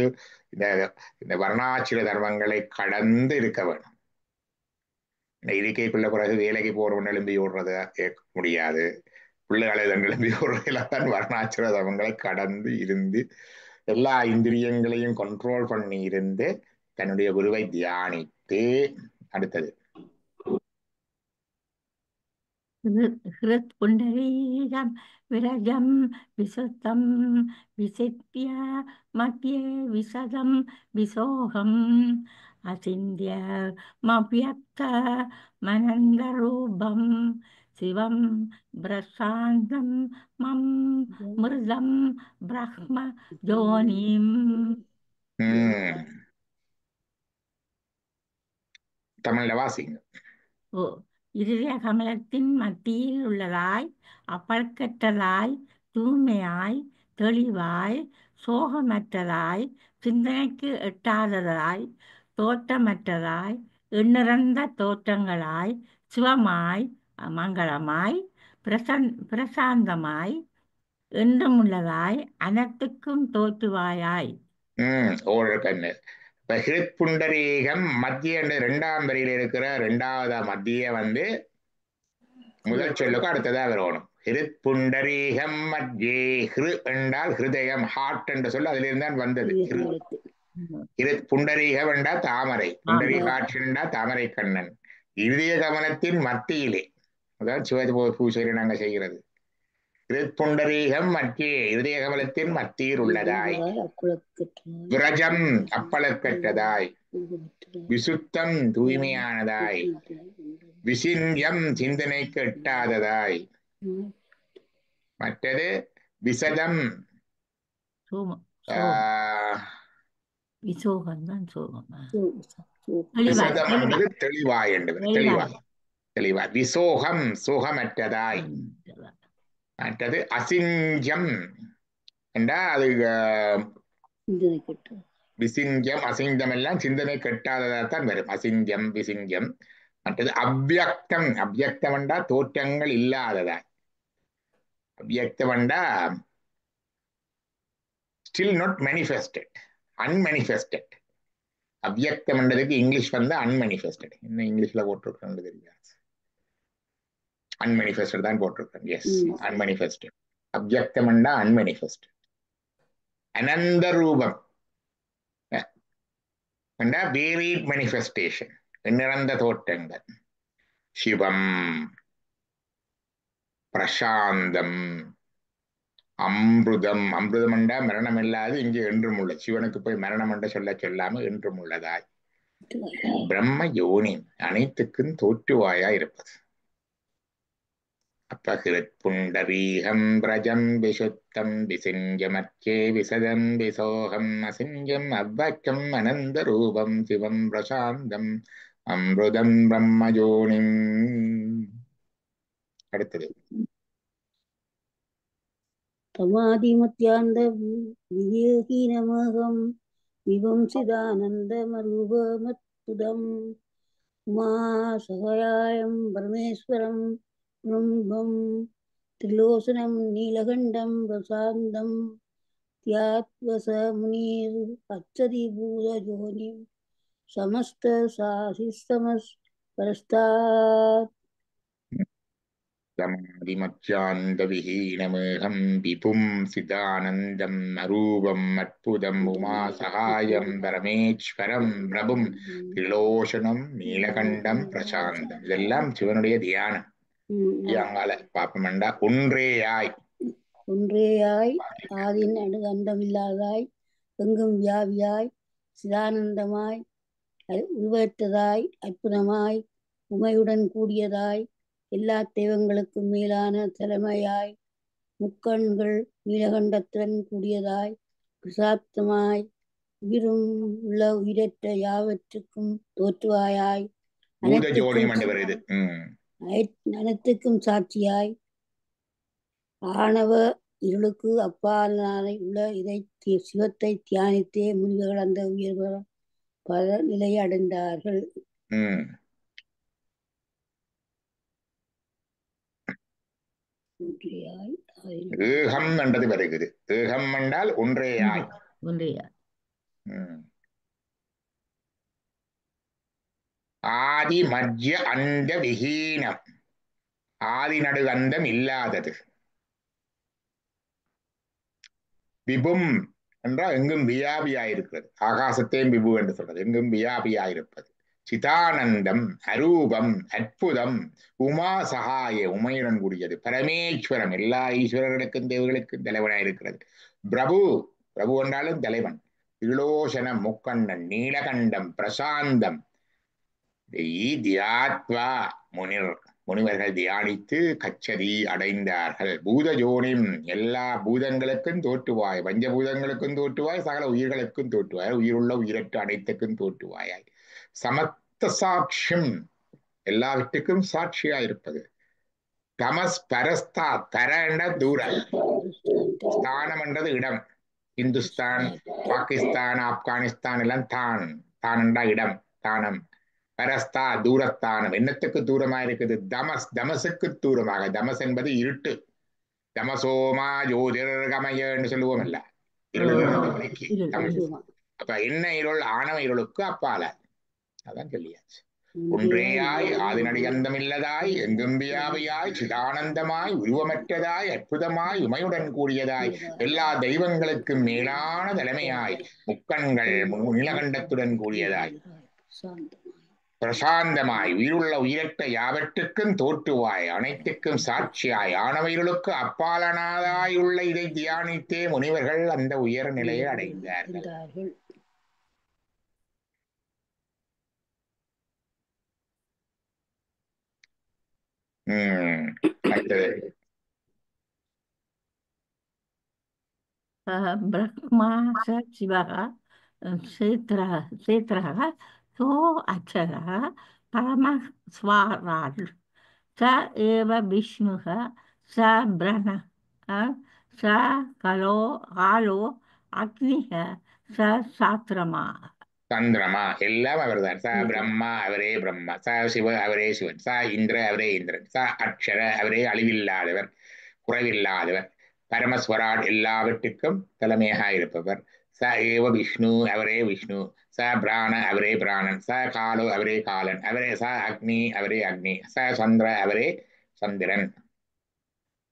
இந்த வர்ணாசிர தர்மங்களை கடந்து இருக்க வேணும். இந்த இருக்கைக்குள்ள பிறகு வேலைக்கு போறவன் எழும்பி ஓடுறத கேட்க முடியாது. பிள்ளைகளை எழும்பி ஓடுறதெல்லாம் வர்ணாசிர தர்மங்களை கடந்து இருந்து எல்லா இந்திரியங்களையும் கண்ட்ரோல் பண்ணி இருந்து தன்னுடைய குருவை தியானித்து. அடுத்தது
ஹிருத்புண்டரீகம் விரஜம் விசுத்தம் விசித்ய மத்தியே விசதம் விசோகம் அசிந்திய மவ்யக்த மனந்தரூபம் சிவம் பிரசாந்தம் மம் மிருதம் பிரஹ்ம ஜோனிம்.
தமிழ்ல வாசிங்க.
ஓ, இருதய கமலத்தின் மத்தியில் உள்ளதாய், அப்பழுக்கற்றதாய், தூய்மையாய், தெளிவாய், சோகமற்றதாய், சிந்தனைக்கு எட்டாததாய், தோற்றமற்றதாய், எண்ணிறந்த தோற்றங்களாய் சிவமாய் மங்களமாய் பிரசாந்தமாய் என்றுமுள்ளதாய் அனைத்துக்கும் தோற்றுவாயாய்.
ஒரு கண்ணு இப்ப ஹிருத்புண்டரீகம் மத்திய ரெண்டாம் வரியில இருக்கிற ரெண்டாவது மத்திய முதல் சொல்லுக்கு அடுத்ததா வரணும். ஹிருத்புண்டரீகம் மத்தியே ஹிரு என்றால் ஹிருதயம் ஹார்ட் என்று சொல்ல அதுல இருந்தான் வந்தது. புண்டரீகம் என்றா தாமரை, புண்டரீகாட்சி என்றா தாமரை கண்ணன். இதய கமலத்தின் மத்தியிலே, அதாவது சிவ பூசையில நாங்க செய்கிறது. புண்டரீகம் மத்தியே இதய கமலத்தின் மத்தியில் உள்ளதாய், விரஜம் அப்பளக்கற்றதாய், விசுத்தம் தூய்மையானதாய், விசின்யம் சிந்தனைக்கு எட்டாததாய், மற்றது விசதம் தெளிவாய் என்று தெளிவாய், விசோகம் சுகமற்றதாய், மற்றது அசிஞ்சம் என்றா அது விசிஞ்சம் அசிஞ்சம் எல்லாம் சிந்தனை கெட்டாததான் வரும். அசிஞ்சம் விசிஞ்சம். மற்றது அவ்யக்தம், அவ்யக்தம் என்றா தோற்றங்கள் இல்லாததாய், அவ்யக்தம் என்றா still not manifested, unmanifested. அவ்யக்தம் என்றதுக்கு இங்கிலீஷ் unmanifested. என்ன இங்கிலீஷ்ல போட்டிருக்கேன் தெரியாது, unmanifested தான் போட்டிருக்கேன். S, unmanifested. அவ்யக்தம் என்றா unmanifested. அனந்த ரூபம் என்றா varied manifestation, எண்ணிறந்த தோற்றங்கள். சிவம், பிரசாந்தம், அம்ருதம். அம்ருதம் என்றா மரணம் இல்லாது இங்கே என்றும் உள்ள, சிவனுக்கு போய் மரணம் என்று சொல்லாம என்றும் உள்ளதாய். பிரம்ம யோனி, அனைத்துக்கும் தோற்றுவாயா இருப்பது. அப்ப ஹிருத்புண்டரீகம் பிரஜம் விசுத்தம் விசிஞ்சமர்ச்சே விசதம் விசோகம் அசிஞ்சம் அவ்வக்கம் அனந்த ரூபம் சிவம் பிரசாந்தம் அம்ருதம் பிரம்ம யோனிம். அடுத்தது
தமாதிமத்யாந்த விவேகீனமகம் விவம்சிதானந்தமரூபமத்புதம் உமாசகாயம் பரமேஸ்வரம் பிரம்மம் திரிலோசனம் நீலகண்டம் பிரசாந்தம் தியாத்வச முனீர் அச்சதி பூதஜோனிம் சமஸ்த சாசிஸ்தமஸ் பரஸ்தாத்.
சமாதிமத்யாந்த விஹீனமேகம் விபும் சிதானந்தம் அரூபம் அற்புதம் உமா சகாயம் பரமேஸ்வரம் பிரபும் திரிலோசனம் நீலகண்டம் பிரசாந்தம். இதெல்லாம் சிவனுடைய தியானம். அங்கால பாப்பமண்டா ஒன்றேயாய்,
ஒன்றேயாய் ஆதின் அந்தமில்லாதாய் எங்கும் வியாபியாய் சிதானந்தமாய் உருவற்றதாய் அற்புதமாய் உமையுடன் கூடியதாய் எல்லா தெய்வங்களுக்கும் மேலான தலைமையாய் முக்கண்கள் நீலகண்டத்துடன் கூடியதாய் பிரசாப்தமாய் உயிரும் உள்ள உயிரற்ற யாவற்றுக்கும் தோற்றுவாயாய் அனைத்துக்கும் சாட்சியாய் ஆணவ இருளுக்கு அப்பாலான உள்ள இதை சிவத்தை தியானித்தே முனிவர்கள் அந்த உயர்வ பல நிலையை அடைந்தார்கள்.
ஏகம் என்றது வருகிறது. ஏகம் என்றால் ஒன்றேயாய். ஆதி மத்திய அந்த விஹீனம், ஆதி நடு அந்தம் இல்லாதது. விபும் என்றால் எங்கும் வியாபியாயிருக்கிறது. ஆகாசத்தையும் விபு என்று சொல்றது, எங்கும் வியாபியாயிருப்பது. சிதானந்தம் அரூபம் அற்புதம் உமா சகாய, உமையுடன் கூடியது. பரமேஸ்வரம், எல்லா ஈஸ்வரர்களுக்கும் தேவர்களுக்கும் தலைவனாயிருக்கிறது. பிரபு, பிரபு என்றாலும் தலைவன். திரிலோசனம் முக்கண்ணன், நீலகண்டம் பிரசாந்தம். தியாத்வா முனிர், முனிவர்கள் தியானித்து கச்சதி அடைந்தார்கள். பூதஜோனிம், எல்லா பூதங்களுக்கும் தோற்றுவாய், பஞ்சபூதங்களுக்கும் தோற்றுவாய், சகல உயிர்களுக்கும் தோற்றுவாய், உயிருள்ள உயிரற்ற அனைத்துக்கும் தோற்றுவாயாய். சமத்த சாட்சியம், எல்லாவற்றுக்கும் சாட்சியா இருப்பது. தமஸ் பரஸ்தா, தர என்ற தூரம், ஸ்தானம் என்றது இடம். இந்துஸ்தான், பாகிஸ்தான், ஆப்கானிஸ்தான் எல்லாம் தான், தான் என்றா இடம், தானம். பரஸ்தா தூரஸ்தானம், என்னத்துக்கு தூரமா இருக்குது? தமசுக்கு தூரமாக. தமஸ் என்பது இருட்டு. தமசோமா ஜோதிர்கமயன்னு சொல்லுவோம் இல்ல, இருளிலிருந்து விலக்கி தமஸ். அப்ப என்ன இருள்? ஆணவ இருளுக்கு அப்பால. அதான் சொல்லியாச்சு. ஒன்றேயாய் ஆதிநடி அந்தமில்லதாய் எங்கெம்பியாவையாய் சிதானந்தமாய் உருவமற்றதாய் அற்புதமாய் உமையுடன் கூடியதாய் எல்லா தெய்வங்களுக்கும் மேலான தலைமையாய் முக்கண்கள் நீலகண்டத்துடன் கூடியதாய் பிரசாந்தமாய் உயிருள்ள உயிரற்ற யாவற்றுக்கும் தோற்றுவாய் அனைத்துக்கும் சாட்சியாய் ஆணவர்களுக்கு அப்பாலனாதாய் உள்ள இதை தியானித்தே முனிவர்கள் அந்த உயர் நிலையை அடைந்தார்கள். அடுத்தது
ब्रह्मा स शिवः क्षेत्रः सो अक्षरः परमस्वराट् स एव विष्णुः स ब्रह्मः स कालो अग्निः स सात्रमा
சந்திரமா எல்லாம் அவர்தான். ச பிரம்மா அவரே பிரம்மா, ச சிவ அவரே சிவன், ச இந்திர அவரே இந்திரன், ச அக்ஷர அவரே அழிவில்லாதவர் குறைவில்லாதவர், பரமஸ்வராட் எல்லாவற்றுக்கும் தலைமையாக இருப்பவர், ச ஏவ விஷ்ணு அவரே விஷ்ணு, ச பிராண அவரே பிராணன், ச காலோ அவரே காலன், அவரே ச அக்னி அவரே அக்னி, ச சந்திர அவரே சந்திரன்.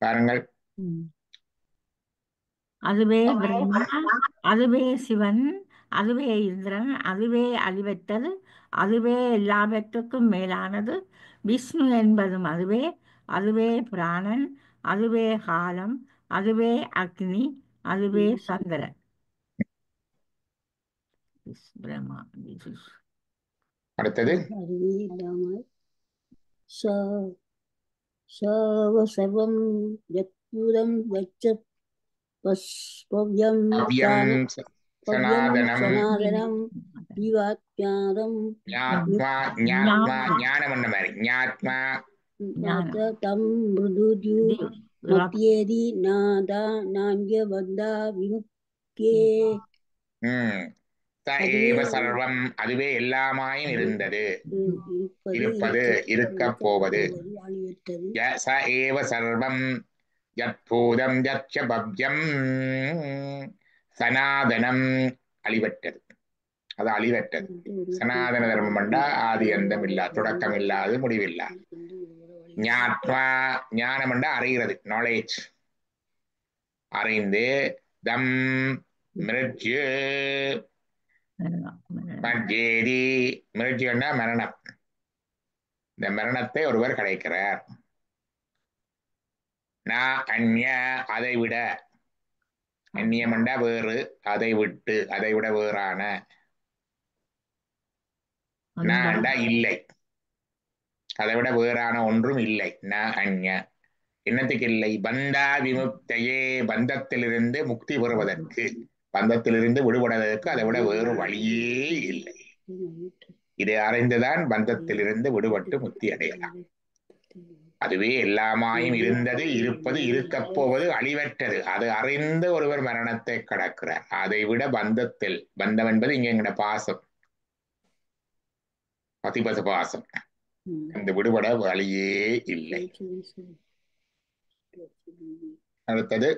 பாருங்கள்,
அதுவே பிரம்மா, அதுவே சிவன், அதுவே இந்திரன், அதுவே அழிவற்றது, அதுவே எல்லாவற்றுக்கும் மேலானது. விஷ்ணு என்பதும் அதுவே, அதுவே பிராணன், அதுவே காலம், அதுவே அக்னி, அதுவே சந்திரன். பிரம்மா.
அடுத்தது
சர்வம் யத்பூதம் வச்ச பவ்யம் சனாதனம் ஜீவாத்மாதம்
ஞானம் என்ன மாதிரி ஞாத்மா
தம் மிருதுத்யுத்யேதி நாதா நான்ய வந்தா விமுக்தியே
ச ஏவ சர்வம் அதுவே எல்லாமாயும் இருந்தது, இருப்பது, இருக்கப் போவது. ச ஏவ சர்வம் யத்பூதம் யச்ச பவ்யம் சனாதனம் அழிவற்றது, அது அழிவற்றது. சனாதன தர்மம் என்றா ஆதி அந்தம் இல்லா, தொடக்கம் இல்லாது முடிவில்லா. ஞாத்மா ஞானம் என்றா அறிகிறது, நாலேஜ், அறிந்து தம் மிருத்யு மஜ்ஜேதி மிருத்யுன்னா மரணம், இந்த மரணத்தை ஒருவர் கிடைக்கிறார். நான் அந்நிய அதை விட, அந்நியமண்டா வேறு, அதை விட்டு அதை விட வேறான, நான்டா இல்லை, அதை விட வேறான ஒன்றும் இல்லை. நான் அந்நிய என்னத்துக்கு இல்லை? பந்தா விமுக்தையே பந்தத்திலிருந்து முக்தி பெறுவதற்கு, பந்தத்திலிருந்து விடுபடுவதற்கு அதை விட வேறு வழியே இல்லை. இதை அறிந்துதான் பந்தத்திலிருந்து விடுபட்டு முக்தி அடையலாம். அதுவே எல்லாமாயும் இருந்தது, இருப்பது, இருக்கப் போவது, அழிவற்றது. அது அறிந்து ஒருவர் மரணத்தை கடக்கிறார். அதை விட பந்தத்தில், பந்தம் என்பது இங்க எங்கட பாசம், பதிபச பாசம், அந்த விடுபட வழியே இல்லை. அடுத்தது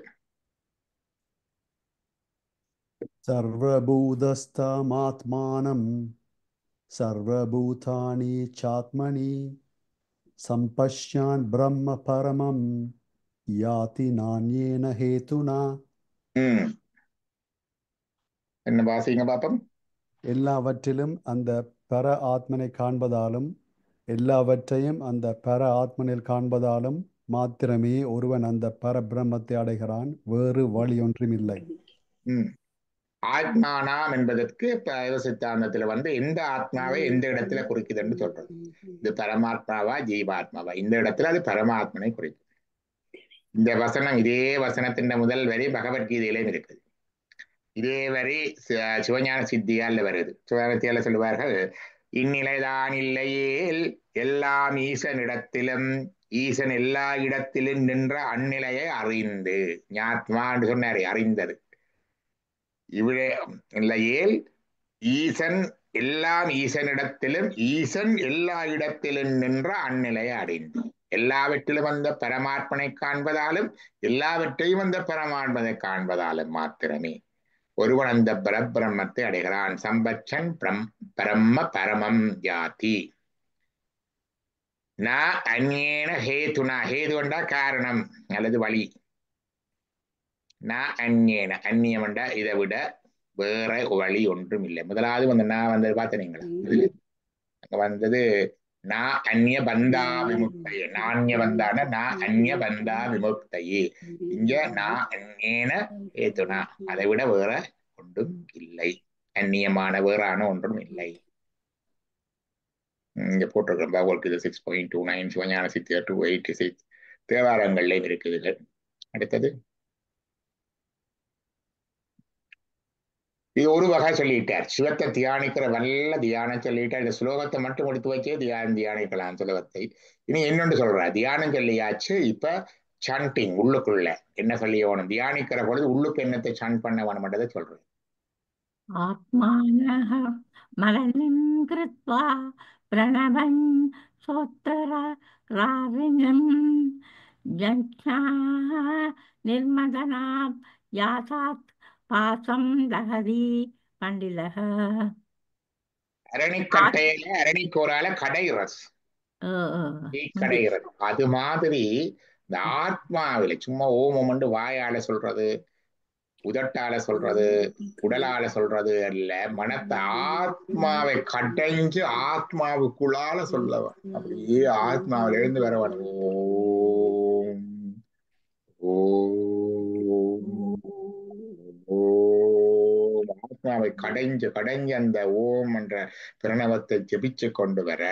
சர்வபூதஸ்தமாத்மானம் சர்வபூதானி சாத்மனி சம்பஷ்யான் பிரம்ம பரமம் யாதி நான்யேன ஹேதுனா.
என்ன வாசிங்க பாப்பம்.
எல்லாவற்றிலும் அந்த பர ஆத்மனை காண்பதாலும் எல்லாவற்றையும் அந்த பர ஆத்மனில் காண்பதாலும் மாத்திரமே ஒருவன் அந்த பரபிரம்மத்தை அடைகிறான், வேறு வழி ஒன்றும் இல்லை.
ஆத்மானாம் என்பதற்கு சித்தாந்தத்துல எந்த ஆத்மாவை எந்த இடத்துல குறிக்குதுன்னு சொல்றது. இது பரமாத்மாவா ஜீவாத்மாவா? இந்த இடத்துல அது பரமாத்மனை குறிக்கும். இந்த வசனம், இதே வசனத்தின் முதல் வரி பகவத்கீதையிலும் இருக்குது. இதே வரி சிவஞான சித்தியால வருது. சிவஞானத்தியால சொல்லுவார்கள், இந்நிலைதான் இல்லையேல் எல்லாம் ஈசனிடத்திலும் ஈசன் எல்லா இடத்திலும் நின்ற அந்நிலையை அறிந்து, ஞாத்மா என்று சொன்னாரே, அறிந்தது. இவ்விட இல்லையேல் ஈசன் எல்லாம் ஈசனிடத்திலும் ஈசன் எல்லா இடத்திலும் நின்ற அந்நிலையை அடைந்து எல்லாவற்றிலும் வந்த பரமாத்மனை காண்பதாலும் எல்லாவற்றையும் வந்த பரமாத்மனை காண்பதாலும் மாத்திரமே ஒருவன் அந்த பரபிரம்மத்தை அடைகிறான். சம்பச்சன் பிரம்ம பரமம் யாதி ந அந்நேன ஹேதுனா, ஹேது என்றா காரணம் அல்லது வழி. ந அந்நேன, அந்நியம் என்றா இதை விட வேற வழி ஒன்றும் இல்லை. முதலாவது வந்து நான் வந்தது பார்த்தீங்களா, அங்க வந்தது நான் அந்நிய பந்தா விமுக்தையே, நான்ய பந்தான நான் அந்நிய பந்தா விமுக்தையே. இங்க நான் அந்நேன ஹேதுனா, அதை விட வேற ஒன்றும் இல்லை, அந்நியமான வேறான ஒன்றும் இல்லை. இங்க போட்டிருக்கிறோம் பகவத்கீதை 6.29 சிவஞான சித்தியார் 286 தேவாரங்கள்லையும் இருக்குது. அடுத்தது இது ஒரு வகை சொல்லிட்டார். சிவத்தை தியானிக்கிற வல்ல தியானம் சொல்லிட்டார். இந்த ஸ்லோகத்தை மட்டும் எடுத்து வச்சே தியானிக்கலாம் சுலகத்தை. இனி இன்னொன்று சொல்றார், தியானம் சொல்லியாச்சு, இப்ப சாண்டிங் உள்ளுக்குள்ள என்ன சொல்லியோணும், தியானிக்கிற பொழுது உள்ளுக்கு என்னத்தை சாண்ட் பண்ண வேணும்ன்றதை சொல்றேன்.
ஆத்மானः மலனம் கிருத்வா பிரணவன் சோத்தராவினம் ஜன்யா நிர்மதனாத் யாசாத் பாசம் தஹதி பண்டிதः.
அரணிக்கட்டையில அரணிக்கோரால கடைகிறது, கடைகிறது. அது மாதிரி இந்த ஆத்மாவில சும்மா ஓமம் வந்து வாயால சொல்றது, உதட்டால சொல்றது, உடலால சொல்றது அல்ல, மனத்தை ஆத்மாவை கடைஞ்சு ஆத்மாவுக்குள்ளால சொல்ல, அப்படியே ஆத்மாவில இருந்து வர வேணும். ஓம் ஓம் ஓம், ஆத்மாவை கடைஞ்சு அந்த ஓம் என்ற பிரணவத்தை ஜெபிச்சு கொண்டு வர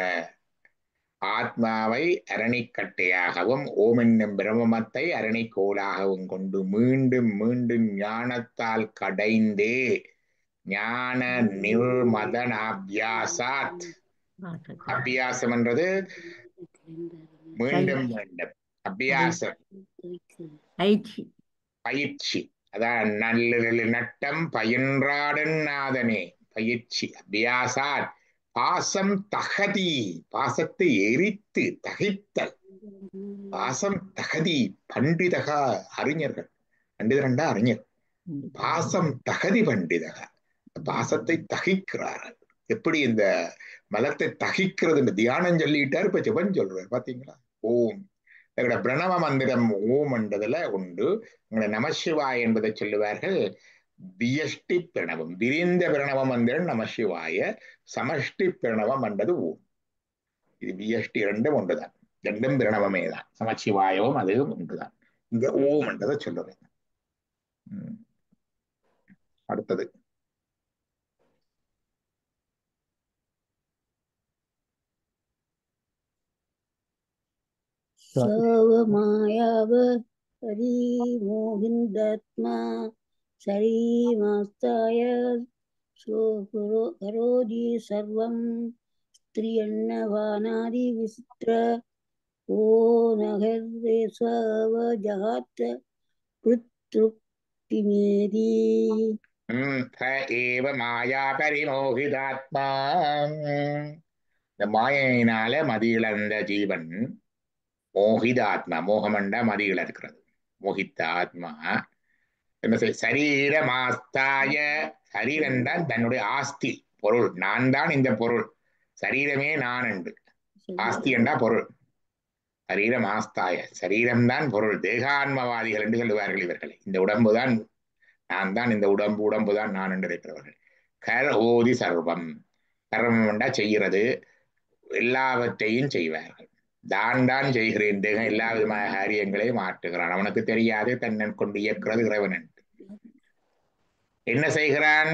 ஆத்மாவை அரணிக்கட்டையாகவும் ஓம் என்னும் பிரம்மத்தை அரணிக்கோலாகவும் கொண்டு மீண்டும் மீண்டும் ஞானத்தால் கடைந்தே ஞான நிர்மதன அபியாசாத். அபியாசம் என்றது மீண்டும் மீண்டும், அபியாசம் பயிற்சி. அதான் நல்ல நட்டம் பயின்றாடன் நாதனே பயிற்சி. அபியாசாத் பாசம் தகதி, பாசத்தை எரித்து தகித்தல். பாசம் தகதி பண்டிதகா, அறிஞர்கள். பண்டிதரண்டா அறிஞர். பாசம் தகதி பண்டிதகா, பாசத்தை தகிக்கிறார்கள். எப்படி இந்த மலத்தை தகிக்கிறது இந்த தியானம் சொல்லிட்டாரு, இப்ப ஜெபம் சொல்றாரு பாத்தீங்களா. ஓம் எங்களோட பிரணவ மந்திரம் ஓம் என்றதுல உண்டு. உங்களை நமசிவாய் என்பதை சொல்லுவார்கள். வியஷ்டி பிரணவம், விரிந்த பிரணவம் மந்திரம் நமசிவாய, சமஷ்டி பிரணவம் என்றது ஓம். இது வியஷ்டி ரெண்டும் ஒன்றுதான், ரெண்டும் பிரணவமே தான். சமசிவாயவும் அதுவும் ஒன்றுதான். இங்க ஓம் என்றதை சொல்லுவேன். அடுத்தது
சவமாயாவ ஹரிமோகிந்தாத்மா சரீமாஸ்தாய கரோதி சர்வம் ஸ்திரியன்னவானாதி விசித்ர ஓ நகர்வேஸ்வ ஜகாத் கிருத்ருப்திமேதி.
ஏவ மாயா பரிமோகிதாத்மா, இந்த மாயினால மதியிழந்த ஜீவன் மோகிதாத்மா, மோகமண்டா மதியில இருக்கிறது, மோகித்த ஆத்மா என்ன செய்ய, சரீரமாஸ்தாய, சரீரம் தான் தன்னுடைய ஆஸ்தி பொருள், நான் தான் இந்த பொருள், சரீரமே நான் என்று, ஆஸ்தி என்றா பொருள், சரீரம் ஆஸ்தாய, சரீரம்தான் பொருள். தேகான்மவாதிகள் என்று சொல்லுவார்கள் இவர்களை. இந்த உடம்புதான் நான் தான், இந்த உடம்புதான் நான் என்று இருக்கிறவர்கள். கர் ஓதி சர்வம், கர்மம் என்றா செய்கிறது, எல்லாவற்றையும் செய்வார்கள். தான் செய்கிறேன், தேகம் எல்லா விதமான காரியங்களையும் மாற்றுகிறான். அவனுக்கு தெரியாது தன்னை கொண்டு இயக்கிறது இறைவன் என்று. என்ன செய்கிறான்?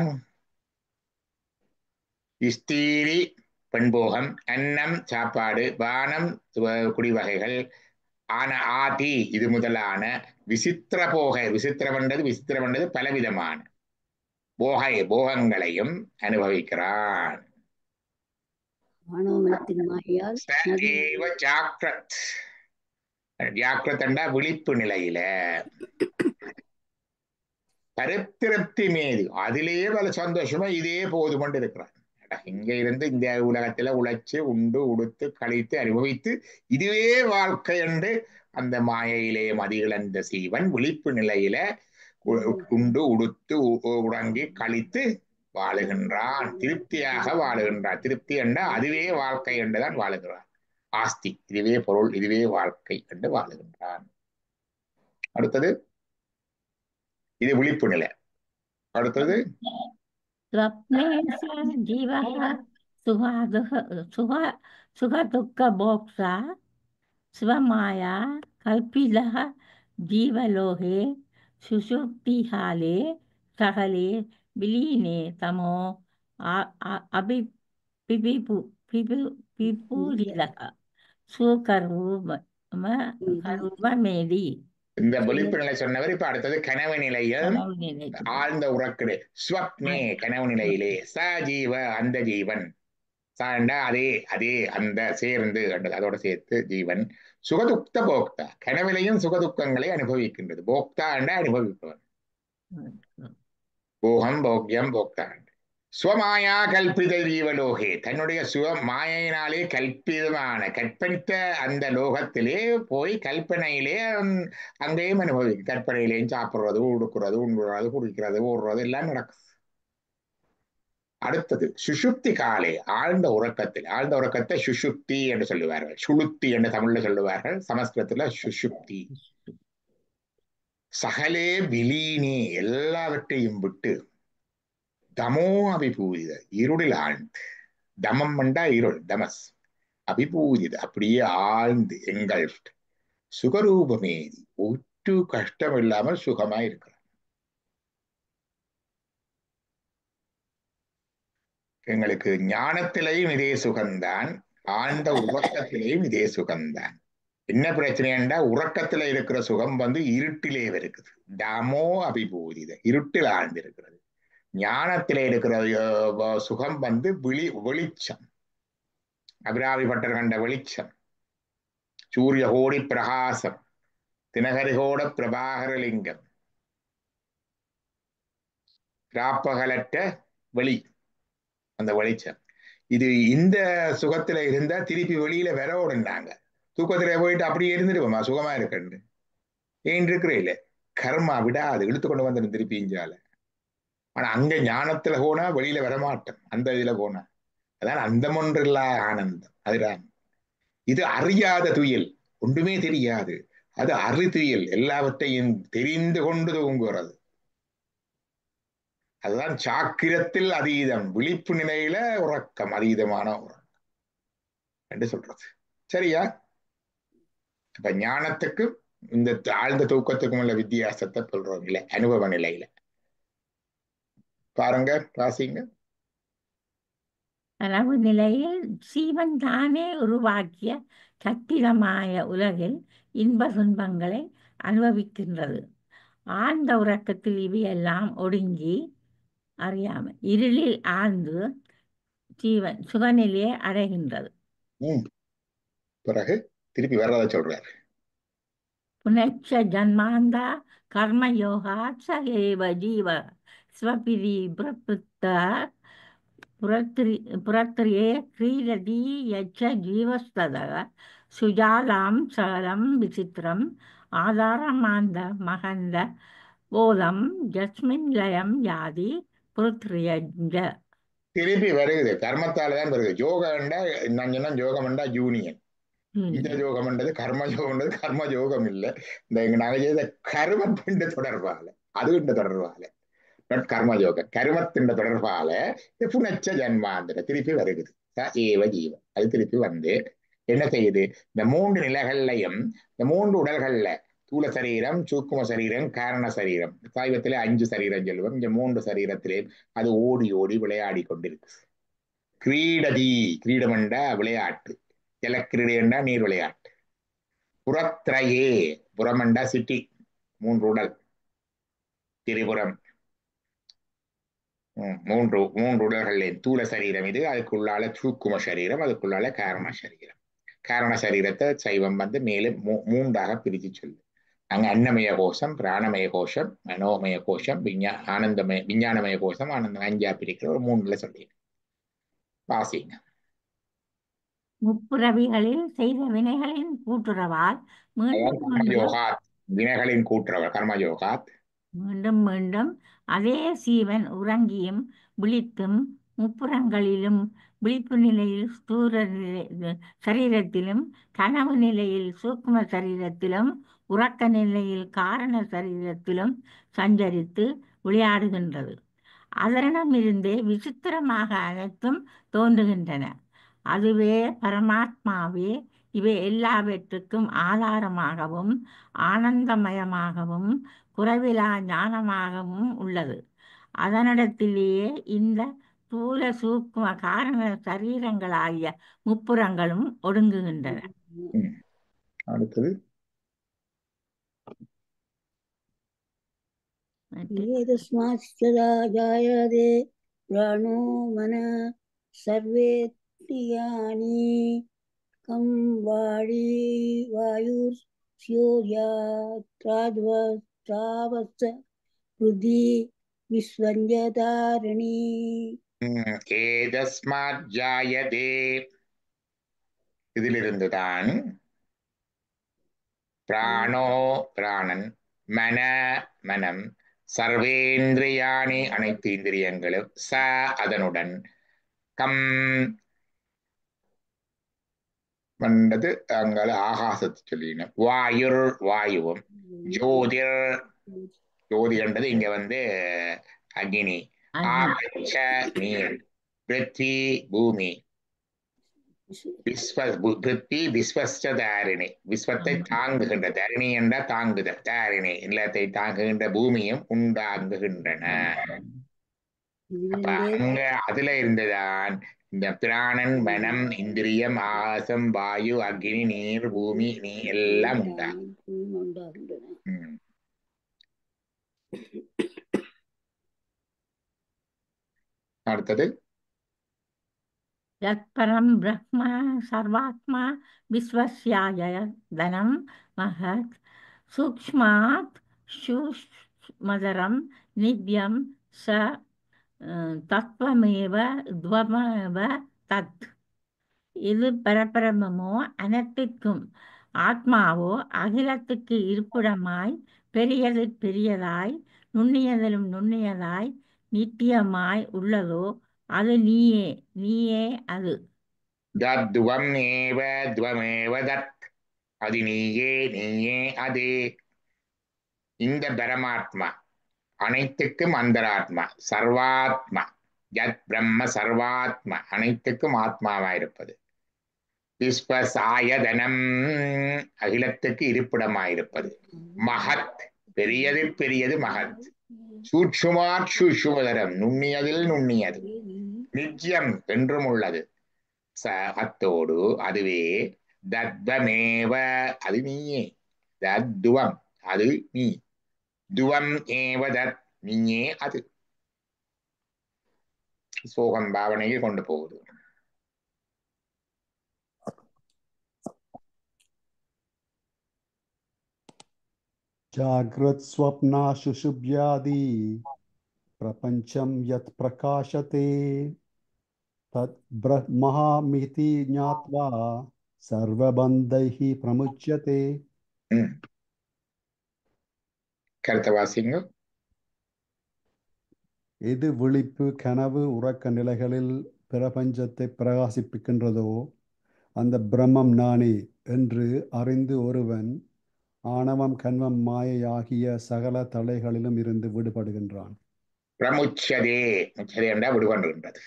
ஸ்தீரி பெண்போகம், அன்னம் சாப்பாடு, பானம் குடிவகைகள், ஆதி இது முதலான விசித்திர போக, விசித்திரம் என்றது பலவிதமான போகங்களையும் அனுபவிக்கிறான். விழிப்பு நிலையில பரித்திருப்தி மீது அதிலேயே பல சந்தோஷமா இதே போது கொண்டு இருக்கிறான். இங்க இருந்து இந்த உலகத்துல உழைச்சு உண்டு உடுத்து கழித்து அனுபவித்து இதுவே வாழ்க்கை என்று அந்த மாயையிலே மதிகளந்த சீவன் விழிப்பு நிலையில உண்டு உடுத்து உறங்கி கழித்து வாழுகின்றான். திருப்தியாக வாழுகின்றான். திருப்தி என்ற அதுவே வாழ்க்கை என்றுதான் வாழுகிறான். ஆஸ்தி இதுவே பொருள் இதுவே வாழ்க்கை என்று வாழுகின்றான். அடுத்தது இது விழிப்பு நிலை. அடுத்தது
स्वप्ने स जीवः सुखदुःखभोक्ता स्वमाया कल्पितः जीवलोके सुषुप्तिकाले सकले विलीने तमो विपूरितः सुकरूपमेदि
இந்த விழிப்பு நிலை சொன்னவர். இப்ப அடுத்தது கனவு நிலையில் ஆழ்ந்த உறக்கடு. ஸ்வப்னே கனவு நிலையிலே சஜீவ அந்த ஜீவன் சாண்டா அதே அதே அந்த சேர்ந்து அதோட சேர்த்து ஜீவன் சுகதுக்த போக்தா கனவிலையும் சுகதுக்கங்களை அனுபவிக்கின்றது. போக்தா என்ற அனுபவிப்பவன். போகம் போக்யம் போக்தா. ஸ்வமாயா கல்பித ஜீவலோகே தன்னுடைய மாயினாலே கல்பிதமான கற்பனித்த அந்த லோகத்திலே போய் கல்பனையிலே அங்கேயும் அனுபவிக்கும். கற்பனையிலேயும் சாப்பிடுறது உடுக்குறது உண்ணுறது குடிக்கிறது ஓடுறது எல்லாம் நடக்கும். அடுத்தது சுஷுப்தி காலே ஆழ்ந்த உறக்கத்தில். ஆழ்ந்த உறக்கத்தை சுஷுப்தி என்று சொல்லுவார்கள். சுளுத்தி என்று தமிழ்ல சொல்லுவார்கள். சமஸ்கிருதத்துல சுஷுப்தி. சகலே விலீனி எல்லாவற்றையும் விட்டு தமோ அபிபூதித இருளில் ஆழ்ந்து. தமம் மண்டா இருள் தமஸ். அபிபூதித அப்படியே ஆழ்ந்து எங்கள் சுகரூபமேதி ஒட்டு கஷ்டம் இல்லாமல் சுகமா இருக்கிறார். எங்களுக்கு ஞானத்திலையும் இதே சுகம்தான், ஆழ்ந்த உறக்கத்திலையும் இதே சுகம்தான். என்ன பிரச்சனைண்டா உறக்கத்துல இருக்கிற சுகம் இருட்டிலே இருக்குது. தமோ அபிபூதித இருட்டில் ஆழ்ந்து இருக்கிறது. ஞானத்திலே இருக்கிற சுகம் வெளிச்சம். அபிராமி பட்டர் கண்ட வெளிச்சம். சூரிய கோடி பிரகாசம். தினகரிகோட பிரபாகரலிங்கம். ராப்பகலற்ற வெளி அந்த வெளிச்சம். இது இந்த சுகத்துல இருந்தா திருப்பி வெளியில வரவுடுனாங்க. தூக்கத்துல போயிட்டு அப்படியே இருந்துடுவோமா சுகமா இருக்கு. ஏன் இருக்கிற இல்ல கர்மா விடாது இழுத்து கொண்டு வந்து திருப்பி இஞ்சால. ஆனா அங்க ஞானத்துல போனா வெளியில வரமாட்டோம். அந்த இதுல போனா அதான் அந்தமொன்றில்லா ஆனந்தம். அதுதான் இது அறியாத துயில். ஒன்றுமே தெரியாது. அது அறிதுயில். எல்லாவற்றையும் தெரிந்து கொண்டு தூங்குகிறது. அதுதான் சாக்கிரத்தில் அதீதம். விழிப்பு நிலையில உறக்கம் அதீதமான உறக்கம் என்று சொல்றது. சரியா? அப்ப ஞானத்துக்கும் இந்த ஆழ்ந்த தூக்கத்துக்கும் உள்ள வித்தியாசத்தை சொல்றோம் இல்ல அனுபவ நிலையில. பாருங்க வாசிங்க.
கனவு நிலையில் சீவன் தானே உருவாக்கிய கட்டிடமாய உலகில் இன்ப துன்பங்களை அனுபவிக்கின்றது. ஆழ்ந்த உறக்கத்தில் இவையெல்லாம் ஒடுங்கி அறியாமல் இருளில் ஆழ்ந்து ஜீவன் சுகநிலையை அடைகின்றது.
பிறகு திருப்பி வர்றத சொல்றாரு.
புனச்ச ஜன்மாந்தா கர்மயோகா சகேவ ஜீவ ஸ்வபிரி பிரபுத்த புரத்திரியே கிரீடதி யச்ச ஜீவஸ்ததக சுஜாலாம் சகலம் விசித்திரம் ஆதாரமாந்த மகந்த போதம் ஜஸ்மின் லயம் யாதி புரத்திரியஞ்ச. திருப்பி
வருகுது. கர்மத்தாலதான் வருது. யோகம்டா நான் சொன்ன யோகம்டா யூனியன். இந்த யோகம்ன்றது கர்ம யோகம்ன்றது கர்ம யோகம் இல்லை. இந்த நாங்க செய்த கருமத்தின் தொடர்பால அதுகின்ற தொடர்பால கர்மயோகம் கருமத்தின் தொடர்பால புனச்ச ஜன்மாந்திர திருப்பி வருகுது. ஏவ ஜீவன் அது திருப்பி என்ன செய்யுது? இந்த 3 நிலைகள்லையும் இந்த 3 உடல்கள்ல தூல சரீரம் சூக்கும சரீரம் காரண சரீரம் சைவத்திலே 5 சரீரம் சொல்லுவோம். இந்த 3 சரீரத்திலே அது ஓடி ஓடி விளையாடி கொண்டிருக்கு. கிரீடதி கிரீடமண்டா விளையாட்டு. ஜலக்கிரீடா நீர் விளையாட்டு. புறத்திரையே புறமண்டா சிட்டி 3 உடல். திரிபுரம் 3 உடல்கள். தூல சரீரம் இது. அதுக்குள்ளால சூக்கும சரீரம் அதுக்குள்ளால காரண சரீரம். காரண சரீரத்தை சைவம் மேலும் 3ஆக பிரிச்சு சொல்லு. அங்க அன்னமய கோஷம் பிராணமய கோஷம் மனோமய கோஷம் விஞ்ஞானமய கோஷம் ஆனந்தம் 5ஆ பிரிக்கிற ஒரு 3ல சொல்லி வாசிங்க.
முப்புரவிகளில் செய்த வினைகளின் கூட்டுறவால்
அதான்
மீண்டும் மீண்டும்
கர்மயோகாத், வினைகளின் கூட்டுறவர் கர்மயோகாத்.
மீண்டும் மீண்டும் அதே சீவன் உறங்கியும் விழித்தும் முப்புறங்களிலும் விழிப்பு நிலையில் ஸ்தூல சரீரத்திலும் கனவு நிலையில் சூக்ம சரீரத்திலும் உறக்க நிலையில் காரண சரீரத்திலும் சஞ்சரித்து விளையாடுகின்றது. அதனிடமிருந்தே விசித்திரமாக அனைத்தும் தோன்றுகின்றன. அதுவே பரமாத்மாவே இவை எல்லாவற்றுக்கும் ஆதாரமாகவும் ஆனந்தமயமாகவும் குறைவிலா ஞானமாகவும் உள்ளது. அதனிடத்திலேயே இந்த ஸ்தூல சூக்ம காரண சரீரங்களாகிய முப்புறங்களும் ஒடுங்குகின்றன.
அடுத்தது
ஏதஸ்மாத்சதா ஜாயதே பிராணோ மன சர்வேத்ரியாணி கம் வாடி வாயுர் ஸ்யோர்யாத்ராவஸ்த புதி விஸ்வஞ்சதாரணி.
ஏதஸ்மாத் ஜாயதே, இதிலிருந்துதான் பிராணோ பிராணன், மன மனம், சர்வேந்திரியாணி அனைத்து இந்திரியங்களும், ச அதனுடன், கம் வந்தது அங்கால ஆகாசத்தை சொல்லின, வாயுர் வாயுவும், ஜோதிர் ஜோதி என்றது இங்க அக்னி, ஆகாச நீர், பிருத்வி பூமி, பிருத்வி விஸ்வஸ்ட தாரிணி விஸ்வத்தை தாங்குகின்ற, தரணி என்ற தாங்குதல், தாரிணி இல்லத்தை தாங்குகின்ற பூமியும் உண்டாங்குகின்றன. அப்ப அங்க அதுல இருந்துதான் இந்த பிராணன், மனம், இந்திரியம், ஆகாசம், வாயு, அக்னி, நீர், பூமி நீ எல்லாம்
உண்டாகின்றன.
அடுத்தது
யத்பரம் பிரம்ம சர்வாத்மா விஸ்வஸ்யாயதனம் மகத் சூக்ஷ்மாத் சூக்ஷ்மதரம் நித்யம் ச தத்வமேவ துவமேவ தத். இது பரபிரமமோ அனைத்திற்கும் ஆத்மாவோ அகிலத்துக்கு இருப்பிடமாய் பெரியது பெரியதாய் நுண்ணியதிலும் நுண்ணியதாய் நித்தியமாய் உள்ளதோ அது நீயே, நீயே அது.
தத்வம் ஏவ துவமேவ தத், அது நீயே, நீயே அது. இந்த பரமாத்மா அனைத்துக்கும் அந்தராத்மா, சர்வாத்மா, யத் பிரம்ம சர்வாத்மா அனைத்துக்கும் ஆத்மாவாயிருப்பது, விஸ்வசாயதனம் அகிலத்துக்கு இருப்பிடமாயிருப்பது, மகத் பெரியதில் பெரியது மகத், சூட்சுமார் சூட்சுமதரம் நுண்ணியதில் நுண்ணியது, நித்தியம் என்றும் உள்ளது, அத்தோடு அதுவே, தத்வமேவ அது நீயே, தத்துவம் அது நீ, துவம் ஏவ தத் நீயே அது. சோகம் பாவனையில் கொண்டு போகுது.
ஜாக்ரத் ஸ்வப்னா சுஷுப்யாதி பிரபஞ்சம் யத் பிரகாசதே தத் பிரம்மஹாமிதி ஞாத்வா சர்வபந்தைஹி பிரமுச்யதே.
கருத்தை வாசிங்க.
எது விழிப்பு கனவு உறக்க நிலைகளில் பிரபஞ்சத்தை பிரகாசிப்பிக்கின்றதோ அந்த பிரம்மம் நானே என்று அறிந்து ஒருவன் ஆணவம் கன்மம் மாயை ஆகிய சகல தடைகளிலும் இருந்து விடுபடுகின்றான்.
பிரமுச்சதே, முச்சதே என்றால் விடுபடுகின்றது.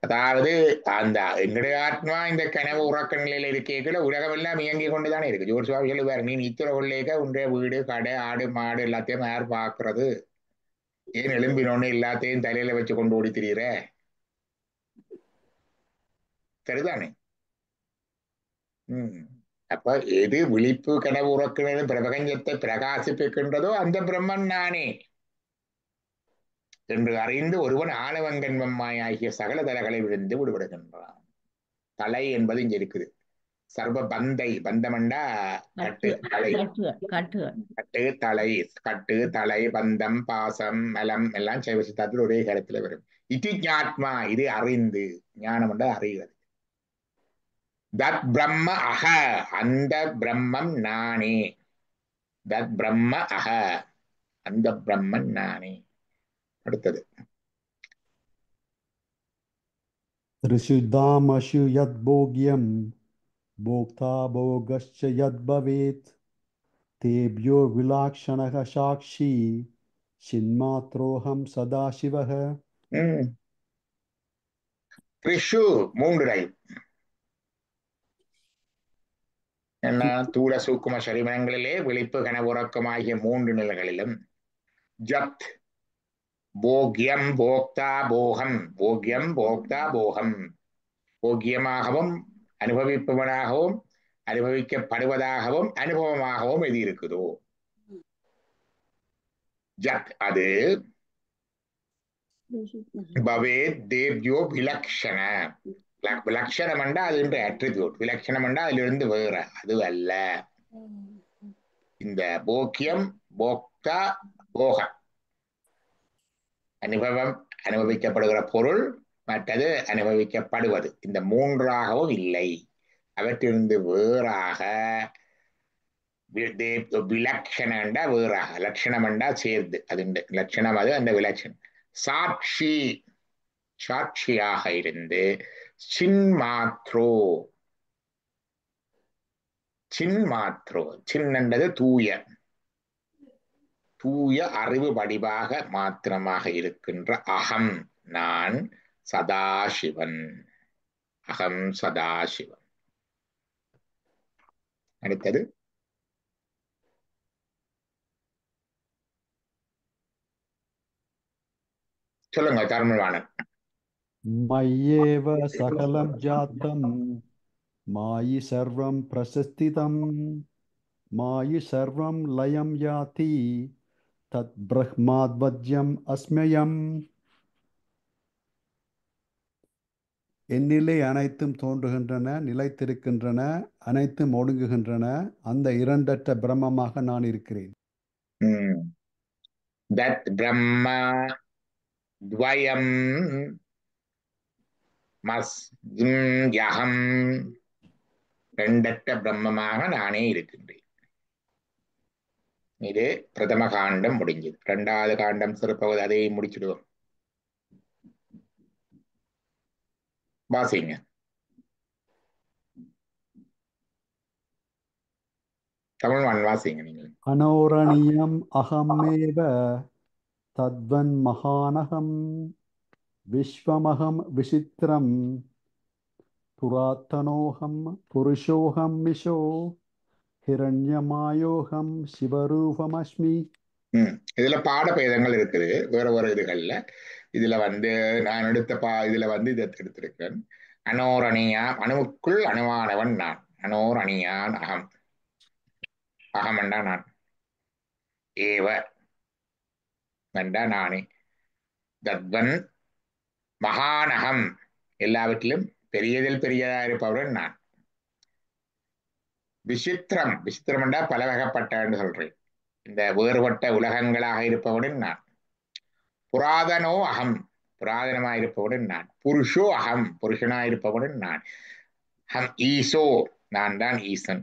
அதாவது அந்த எங்களுடைய ஆத்மா இந்த கனவு உறக்க நிலையில இருக்கேக்குள்ள உலகம் எல்லாம் இயங்கி கொண்டுதானே இருக்கு. ஜோர் சுவாமி சொல்லுவார், நீ நித்திர கொள்ளைக்க உன்னுடைய வீடு கடை ஆடு மாடு எல்லாத்தையும் யார் பாக்குறது, ஏன் எலும்பினோன்னு எல்லாத்தையும் தலையில வச்சு கொண்டு ஓடி திரியிற, சரிதானே? அப்ப எது விழிப்பு கனவு உறக்கிறது பிரபஞ்சத்தை பிரகாசிப்பிக்கின்றதோ அந்த பிரம்மன் நானே என்று அறிந்து ஒருவன் ஆணவங்கன்மம்மாய் ஆகிய சகல தலகளை விழுந்து விடுபடுகின்றான். தலை என்பது இங்க இருக்குது. சர்வ பந்தை, பந்தமண்டா கட்டு, தலை, கட்டு தலை, கட்டு தலை, பந்தம், பாசம், மலம் எல்லாம் சைவ சித்தாந்தத்தில் ஒரே காலத்துல வரும். இது ஞாத்மா இது அறிந்து, ஞானம் என்ற அறிகிறது. தத் பிரம்ம அக அந்த பிரம்மம் நானே. தத் பிரம்ம அக அந்த பிரம்மன் நானே. அடுத்தது
त्रिशुद्धामशु यद्भोग्यं भोक्ता भोगश्च यद्भवेत् तेभ्यो विलाक्षणः साक्षी चिन्मात्रोऽहं सदाशिवः
த்ரிஷு மூன்று என்ன தூல சூக்கும சரீரங்களிலே விழிப்பு கனவுறக்கம் ஆகிய மூன்று நிலைகளிலும் ஜத் போக்யம் போக்தா போகம் போக்யம் போக்தா போகம் போக்கியமாகவும் அனுபவிப்பவனாகவும் அனுபவிக்கப்படுவதாகவும் அனுபவமாகவும் எது இருக்குதோ ஜத் அது பவேத் தேவ்யோ விலக்ஷண. விலக்ஷணம் என்றா அது அட்ரிபியூட், விலக்ஷணம் என்றா அதிலிருந்து வேற, அது அல்ல. இந்த போக்கியம் போக்தா போகம் அனுபவம் அனுபவிக்கப்படுகிற பொருள் மற்றது அனுபவிக்கப்படுவது, இந்த மூன்றாகவும் இல்லை. அவற்றிலிருந்து வேறாக விலக்ஷணண்டா வேறாக, லட்சணம் என்றா சேர்ந்து, அது லட்சணம் அது அந்த விலட்சணம். சாட்சி சாட்சியாக இருந்து சின்மாத்ரோ சின்மாத்ரோ சின்னண்டது தூய தூய அறிவு வடிவாக மாத்திரமாக இருக்கின்ற அகம் நான் சதாசிவன். அகம் சதாசிவன். அடுத்தது சொல்லுங்க தர்மவாணன்.
मय्येव सकलं जातं मायि सर्वं प्रसस्थितं मायि सर्वं लयं याति तत् ब्रह्माद्वज्यम् अस्म्ययम्. என்னிலே அனைத்தும் தோன்றுகின்றன, நிலைத்திருக்கின்றன, அனைத்தும் ஒடுங்குகின்றன. அந்த இரண்டற்ற பிரம்மமாக நான் இருக்கிறேன்.
தத் பிரம்ம துவயம் யகம் ரெண்டற்ற பிரம்மமாக நானே இருக்கின்றேன். இது பிரதம காண்டம் முடிஞ்சது. இரண்டாவது காண்டம் சிறப்பவது அதை முடிச்சிடுவோம். வாசிங்க. தமிழ்வான் வாசிங்க நீங்கள்.
அனோரணியம் அகமேவ தத்வன் மகானகம் விஸ்வமகம் விசித்திரம் புராத்தனோகம் புருஷோகம் மிஷோ ஹிரண்யமாயோகம் சிவரூபமஸ்மி.
இதுல பாடபேதங்கள் இருக்குது வேற வேற இதுகள்ல. இதுல நான் எடுத்த இதுல இதை எடுத்திருக்கிறேன். அனோரணியா அணுவுக்குள் அணுவானவன் நான். அனோரணியான் அகம். அகம் என்றா நான். ஏவ என்றா நானே. தத்வன் மகானகம் எல்லாவற்றிலும் பெரியதில் பெரியதா இருப்பவன் நான். விசித்திரம் விசித்திரம் என்றா பல வகைப்பட்ட சொல்றேன். இந்த வேறுபட்ட உலகங்களாக இருப்பவுடன் நான். புராதனோ அகம் புராதனமாயிருப்பவுடன் நான். புருஷோ அகம் புருஷனாயிருப்பவுடன் நான். ஹம் ஈசோ நான் தான் ஈசன்.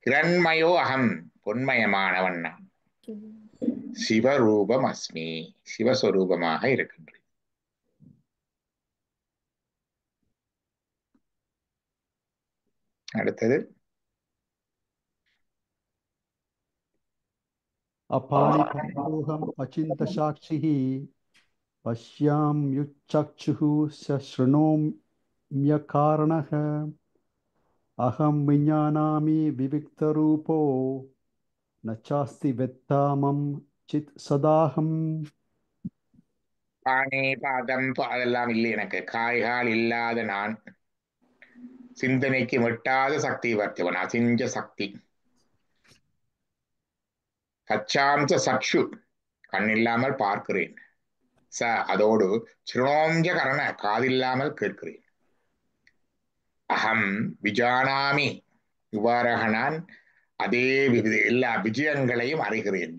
கிரண்மயோ அகம் பொன்மயமானவன் நான். சிவரூபம் அஸ்மி சிவஸ்வரூபமாக இருக்கின்றேன். அடுத்தது
அபானி பந்தோகம் அச்சிந்த சாட்சிஹி பஷ்யாம்யுச்சக்ஷுஹு சஸ்ருணோம்யகாரணஹ அகம் விஞ்ஞானாமி விவிக்தரூபோ நச்சாஸ்தி வெத்தாமம் சித் சதாகம்.
பானே பாதம் அதெல்லாம் இல்லை எனக்கு. காய்கால் இல்லாத நான். சிந்தனைக்கு வெட்டாத சக்தி வர்த்தவன் அசிஞ்ச சக்தி. கச்சாம்ச சக்ஷு கண்ணில்லாமல் பார்க்கிறேன். அதோடு சிரோஞ்ச கரண காதில்லாமல் கேட்கிறேன். அகம் விஜானாமி இவ்வாறாக நான் அதே எல்லா விஜயங்களையும் அறிகிறேன்.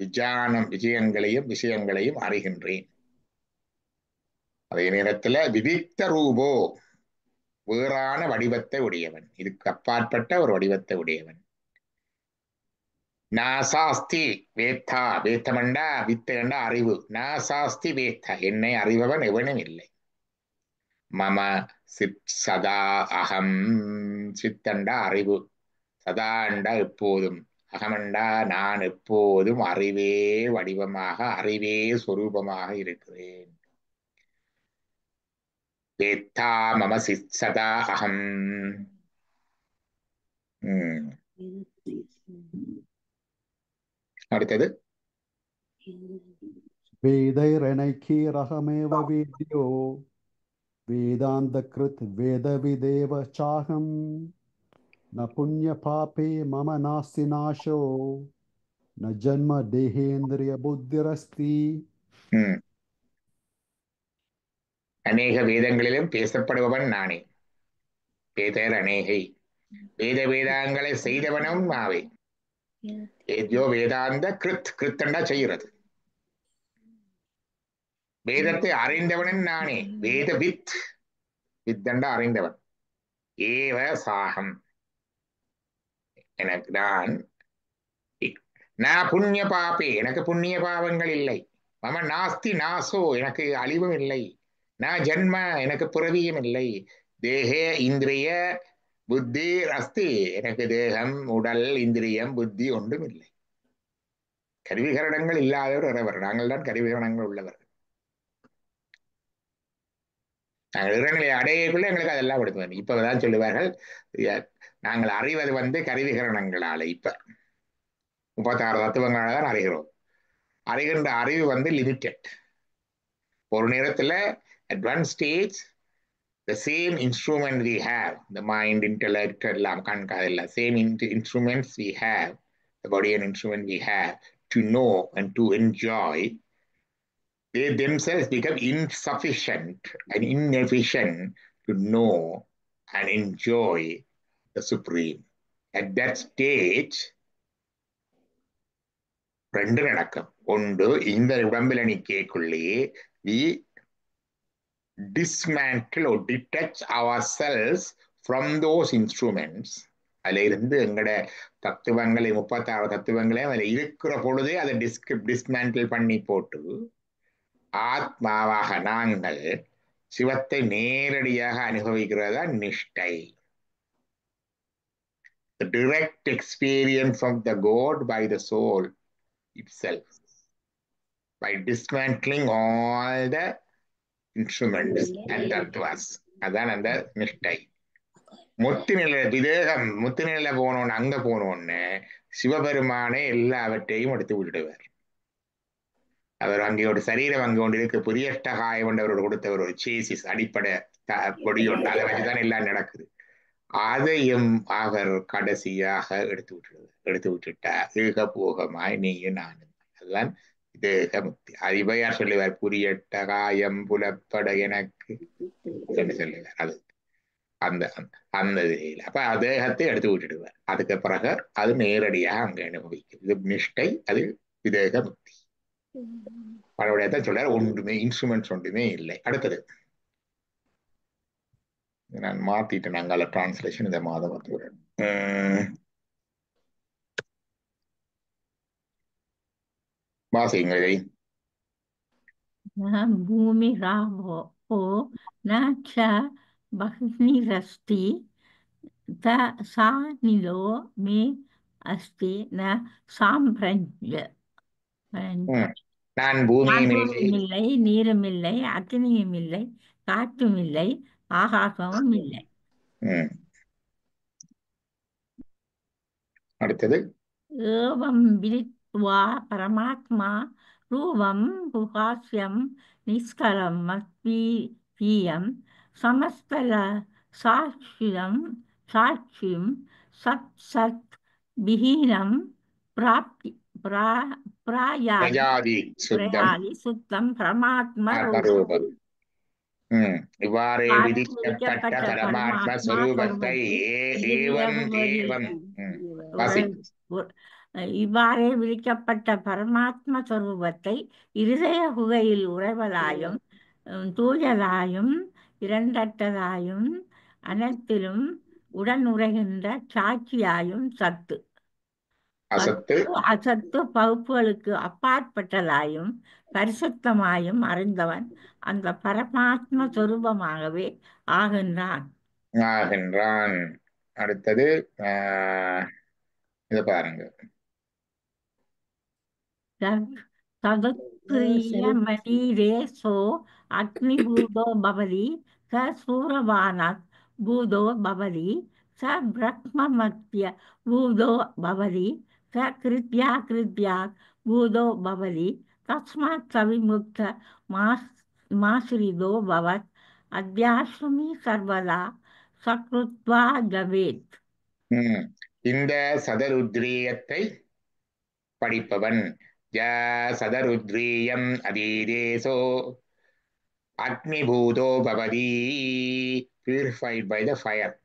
விஜயங்களையும் விஷயங்களையும் அறிகின்றேன். அதே நேரத்துல விவிக்த ரூபோ, வேறான வடிவத்தை உடையவன், இதுக்கு அப்பாற்பட்ட ஒரு வடிவத்தை உடையவன். நாசாஸ்தி வேத்தா, வேத்தமண்டா வித்தகண்டா அறிவு, நாசாஸ்தி வேத்தா, என்னை அறிபவன் எவனும் இல்லை. மம சித் சதா அகம், சித்தண்டா அறிவு, சதாண்டா எப்போதும், அகமண்டா நான் எப்போதும் அறிவே வடிவமாக, அறிவே சொரூபமாக இருக்கிறேன். வேத்தா மம சித் சதா அகம். அடுத்தது
वेदैरनैकीरहमेव वेद्यो वेदान्तकृत् वेदविदेव चाहं न पुण्यपापे मम नास्ति नाशो न जन्म देहेन्द्रियबुद्धिरस्ति.
அநேக வேதங்களிலும் பேசப்படுபவன் நானே. வேதர் அநேகை, வேத வேதாங்களை செய்தவனும் நாவே. ஏத்யோ வேதாந்த கிருத், கிருத்தண்டா செய்கிறது. வேதத்தை அறிந்தவனும் நானே. வேத வித், வித்தண்டா அறிந்தவன். ஏவ சாகம், எனக்கு நான் புண்ணிய பாப்பே, எனக்கு புண்ணிய பாவங்கள் இல்லை. மம நாஸ்தி நாசோ, எனக்கு அழிவும் இல்லை. நான் ஜன்ம, எனக்கு பிறவியும் இல்லை. தேகே இந்திரிய புத்தி அஸ்தி, எனக்கு தேகம் உடல் இந்திரியம் புத்தி ஒன்றும் இல்லை. கருவிகரணங்கள் இல்லாதவர் இறைவர், நாங்கள் தான் கருவிகரணங்கள் உள்ளவர். நாங்கள் இறைநிலை அடையக்குள்ள எங்களுக்கு அதெல்லாம் கொடுத்து இப்பதான் சொல்லுவார்கள், நாங்கள் அறிவது கருவிகரணங்களால. இப்ப 36 தத்துவங்களால தான் அறிகிறோம். அறிகின்ற அறிவு லிமிட்டட். ஒரு நேரத்துல at one stage the same instrument we have, the mind, intellect, எல்லாம் கண்காதெல்லாம் same instruments we have, the body and instrument we have to know and to enjoy, they themselves become insufficient and inefficient to know and enjoy the supreme. At that stage ரெண்டு நடக்கும். ஒன்று, இந்த உடம்பில நிற்கக்குள்ளேயே we dismantle or detach ourselves from those instruments. அதுல இருந்து எங்கட தத்துவங்களை 36 தத்துவங்களையும் அதுல இருக்கிற பொழுதே அதை டிஸ்மேண்டில் பண்ணி போட்டு ஆத்மாவாக நாங்கள் சிவத்தை நேரடியாக அனுபவிக்கிறதா நிஷ்டை. The direct experience of the God by the soul itself, by dismantling all the instruments and tattvas. அதான் அந்த நிஷ்டை. முத்து நிலை விதேகம், முத்து நிலை போனோன்னு அங்க போனோன்னு சிவபெருமானே எல்லாவற்றையும் எடுத்து விட்டுடுவார். அவர் அங்கே ஒரு சரீரம் அங்கே ஒன்று இருக்கு, புரியஷ்டகாயம் என்றவரோடு கொடுத்த ஒரு சேசிஸ் அடிப்படை பொடியோடு, அதை வச்சுதான் எல்லாம் நடக்குது. அதையும் அவர் கடைசியாக எடுத்து விட்டுட்டார். ஏக போகமாய் நீயும் நானும். அதுதான் தேக முக்தி. அறிவையார் சொல்லுவார், புரியட்டகாயம் புலப்பட எனக்கு என்று சொல்லுவார். அது அந்த அந்த அப்ப தேகத்தை எடுத்து விட்டுடுவார். அதுக்கு பிறகு அது நேரடியாக அங்க அனுபவிக்கும். இது நிஷ்டை, அது விதேக முக்தி. பலவடையத்தான் சொல்றாரு, ஒன்றுமே இன்ஸ்ட்ருமெண்ட்ஸ் ஒன்றுமே இல்லை. அடுத்தது நான் மாத்திட்டேன், அங்கால டிரான்ஸ்லேஷன் இந்த மாதம் வாசிங்க இதை.
பூமி ராவோ ந ச பஹ்னிரஸ்தி சா நிலோ மே அஸ்தி ந சாம்பிரஞ்ய.
நான் பூமியும்
இல்லை, நீரும் இல்லை, அக்னியும் இல்லை, காற்றும் இல்லை, ஆகாசமும் இல்லை.
அடுத்தது
ஏவம் விதித்வா பரமாத்மா ரூபம் குஹாஸ்யம் நிஷ்கலம் மத்வீயம் சமஸ்தல சாட்சியம் சத் சத் விஹீனம் பிராயாதி சுத்தம் பரமாத்மா ரூபம்.
இவ்வாறே விதிக்கப்பட்ட பரமாத்ம ஸ்வரூபத்தை
இவ்வாறே விதிக்கப்பட்ட பரமாத்ம ஸ்வரூபத்தை இருதய குகையில் உறைவதாயும் தூயதாயும் இரண்டற்றதாயும் அனைத்திலும் உடனுறைகின்ற சாட்சியாயும் சத்து
அசத்து
அசத்து பகுப்புகளுக்கு அப்பாற்பட்டதாயும் பரிசுத்தமாயும் அறிந்தவன் அந்த பரமாத்ம சொரூபமாகவே ஆகின்றான்.
ஆகின்றான். அடுத்தது இதை பாருங்க.
तदुत्क्रियमनीरे अग्निभूतो भवति स सूरवानात् भूतो भवति स ब्रह्ममत्य भूतो भवति स कृत्यात् भूतो भवति तस्मात् सविमुक्त माश्रितो भवत् अध्याश्रमी सर्वदा सकृत्वा जवेत्.
இந்த சதருத்ரியத்தை படிப்பவன் சதருத்ரியம் அதீதேசோ அக்னிபூதோ பவதி, பியூரிஃபைட் பை த ஃபயர்,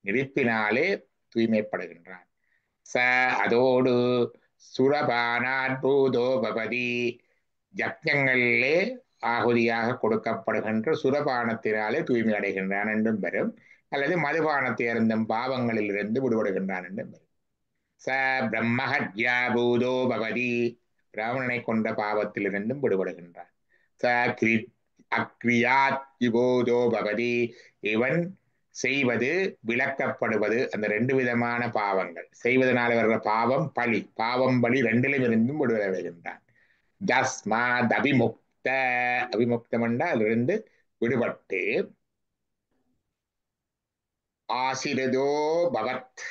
நெருப்பினாலே தூய்மைப்படுகின்றான். ச அதோடு சுரபானாத் பூதோ பவதி, யக்ஞங்களிலே ஆகுதியாக கொடுக்கப்படுகின்ற சுரபானத்தினாலே தூய்மை அடைகின்றான் என்றும் வரும். அல்லது மதுபானத்தை அருந்தும் பாவங்களிலிருந்து விடுபடுகின்றான் என்றும் வரும். ச பிரம்மஹத்யா பூதோ பவதி, பிராமணனை கொண்ட பாவத்திலிருந்தும் விடுபடுகின்றான். ச அக்ரியாத் பூதோ பவதி, இவன் செய்வது விளக்கப்படுவது, அந்த 2 விதமான பாவங்கள் செய்வதனால வர்ற பாவம் பழி, பாவம் பழி ரெண்டிலும் இருந்தும் விடுபடுகின்றான். தஸ்மாத் அபிமுக்த, அபிமுக்தம் என்றால் அதிலிருந்து விடுபட்டு ஆசிரதோ பவத்,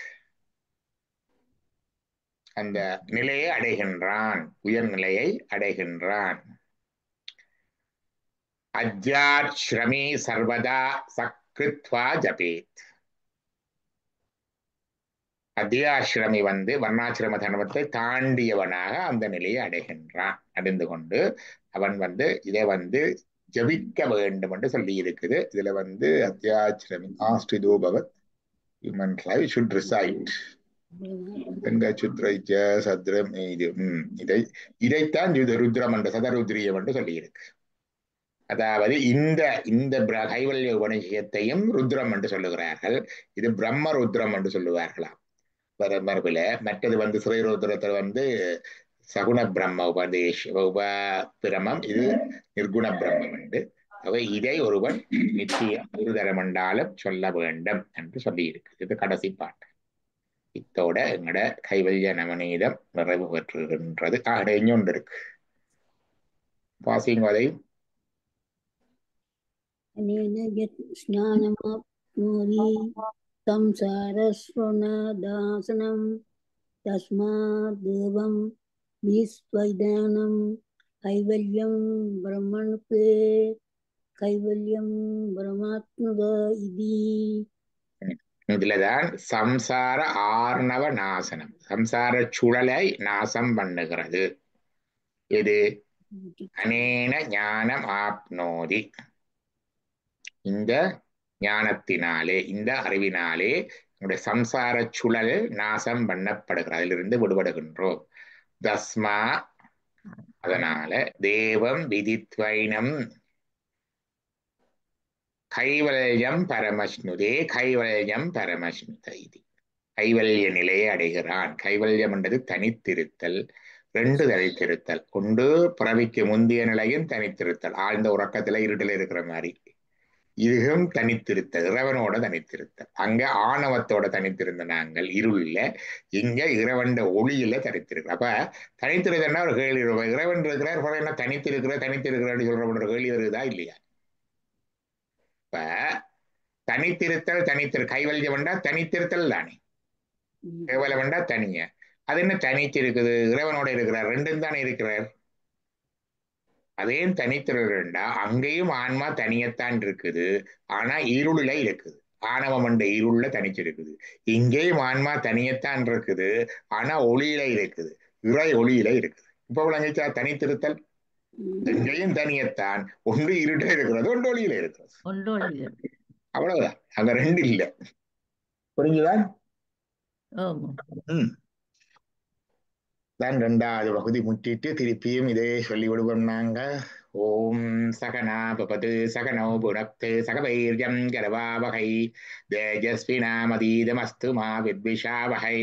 அந்த நிலையை அடைகின்றான், உயர்நிலையை அடைகின்றான். அஜ்யாஸ்ரமி சர்வதா சக்ருத்வா ஜபேத், அத்தியாசிரமி வர்ணாசிரம தர்மத்தை தாண்டியவனாக அந்த நிலையை அடைகின்றான். அடைந்து கொண்டு அவன் இதை ஜபிக்க வேண்டும் என்று சொல்லி இருக்குது. இதுல அத்தியாசிரமி ஆஸ்ரிதோ பவத், human life should reside. சத்ரம் இதைத்தான் ருத்ரம் என்ற சதருத்ரியம் என்று சொல்லி இருக்கு. அதாவது இந்த கைவல்ய உபநிஷயத்தையும் ருத்ரம் என்று சொல்லுகிறார்கள். இது பிரம்ம ருத்ரம் என்று சொல்லுவார்களாம் மரபுல. மற்றது ஸ்ரீருத்ரத்தில் சகுண பிரம்ம உபபிரமம், இது நிர்குண பிரம்மம் என்று. அவை இதை ஒருவன் நித்திய ஒரு மண்டாலம் சொல்ல வேண்டும் என்று சொல்லி இருக்கு. இது கடைசி பாட்டு. இத்தோட எங்கட கைவல்ய நவநீதம் நிறைவு பெற்றுகின்றது. இன்னொன்று இருக்கு, பாசிங் அதை
சம்சாரஸ்வனதாசனம் தஸ்மாதேவம் விஸ்வைதானம் கைவல்யம் பிரம்மணுக்கு கைவல்யம் பிரமாத்மக இதி.
இதுலதான் சம்சார ஆர்ணவ நாசனம், சம்சார சுழலை நாசம் பண்ணுகிறது. இது அனேன ஞானம் ஆப்னோதி, இந்த ஞானத்தினாலே, இந்த அறிவினாலே நம்முடைய சம்சார சுழல் நாசம் பண்ணப்படுகிறது, அதிலிருந்து விடுபடுகின்றோம். தஸ்மா, அதனால தேவம் விதித்வைனம் கைவல்யம் பரமஸ்னுதே, கைவல்யம் பரமஸ்னுத இது, கைவல்ய நிலையை அடைகிறான். கைவல்யம் என்றது தனித்திருத்தல், 2 தனித்திருத்தல். ஒன்று பிறவிக்கு முந்தைய நிலையும் தனித்திருத்தல், ஆழ்ந்த உறக்கத்துல இருட்டில் இருக்கிற மாதிரி. இதுவும் தனித்திருத்தல், இறைவனோட தனித்திருத்தல். அங்க ஆணவத்தோட தனித்திருந்த நாங்கள் இருள்ல, இங்க இறைவன் ஒளியில தனித்திருக்கிறோம். அப்ப தனித்திருத்தா ஒரு கேள்வி, இறைவன் இருக்கிறார் என்ன தனித்திருக்கிறான்னு சொல்ற ஒரு கேள்வி வருதா இல்லையா? இப்ப தனித்திருத்தல் கைவல்யம் வேண்டா தனித்திருத்தல் தானே, கேவலம் வேண்டா தனிய. அது என்ன தனித்திருக்குது? இறைவனோட இருக்கிறார், 2 தானே இருக்கிறார். அதே தனித்திருந்தா அங்கேயும் ஆன்மா தனியத்தான் இருக்குது, ஆனா இருளுல இருக்குது. ஆணவம் என்ற இருள்ல தனிச்சிருக்குது. இங்கேயும் ஆன்மா தனியத்தான் இருக்குது, ஆனா ஒளியில இருக்குது, இறை ஒளியில இருக்குது. இப்ப விளங்கிச்சா தனித்திருத்தல்? எங்கேயும் தனியத்தான், ஒன்று இருட்ட இருக்கிறது, ஒன்று ஒளியில இருக்கிறது, அவ்வளவுதான். அங்க 2 இல்லை. புரிஞ்சுதான்? தான் 2வது பகுதி முற்றிட்டு திருப்பியும் இதே சொல்லி விடுவோம் நாங்க. ஓம் சகனா பவது சகனோ புனக்து சகவைர்யம் கரவாவகை தேஜஸ்வினாமதீதமஸ்து மா வித்விஷாவகை.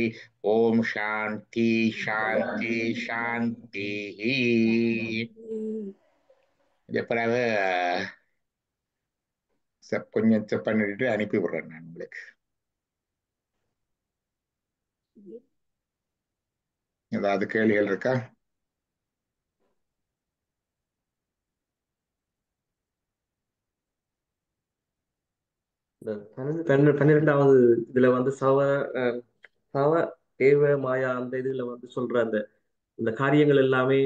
ஓம் சாந்தி சாந்தி சாந்தி. இது பிறகு கொஞ்சம் செப் பண்ணிட்டு அனுப்பி விடுறேன் நான் உங்களுக்கு. ஏதாவது கேள்விகள் இருக்கா?
இந்த 12வது இதுல வந்து சவ ஏவ மாயா அந்த இதுல வந்து சொல்ற இந்த காரியங்கள் எல்லாமே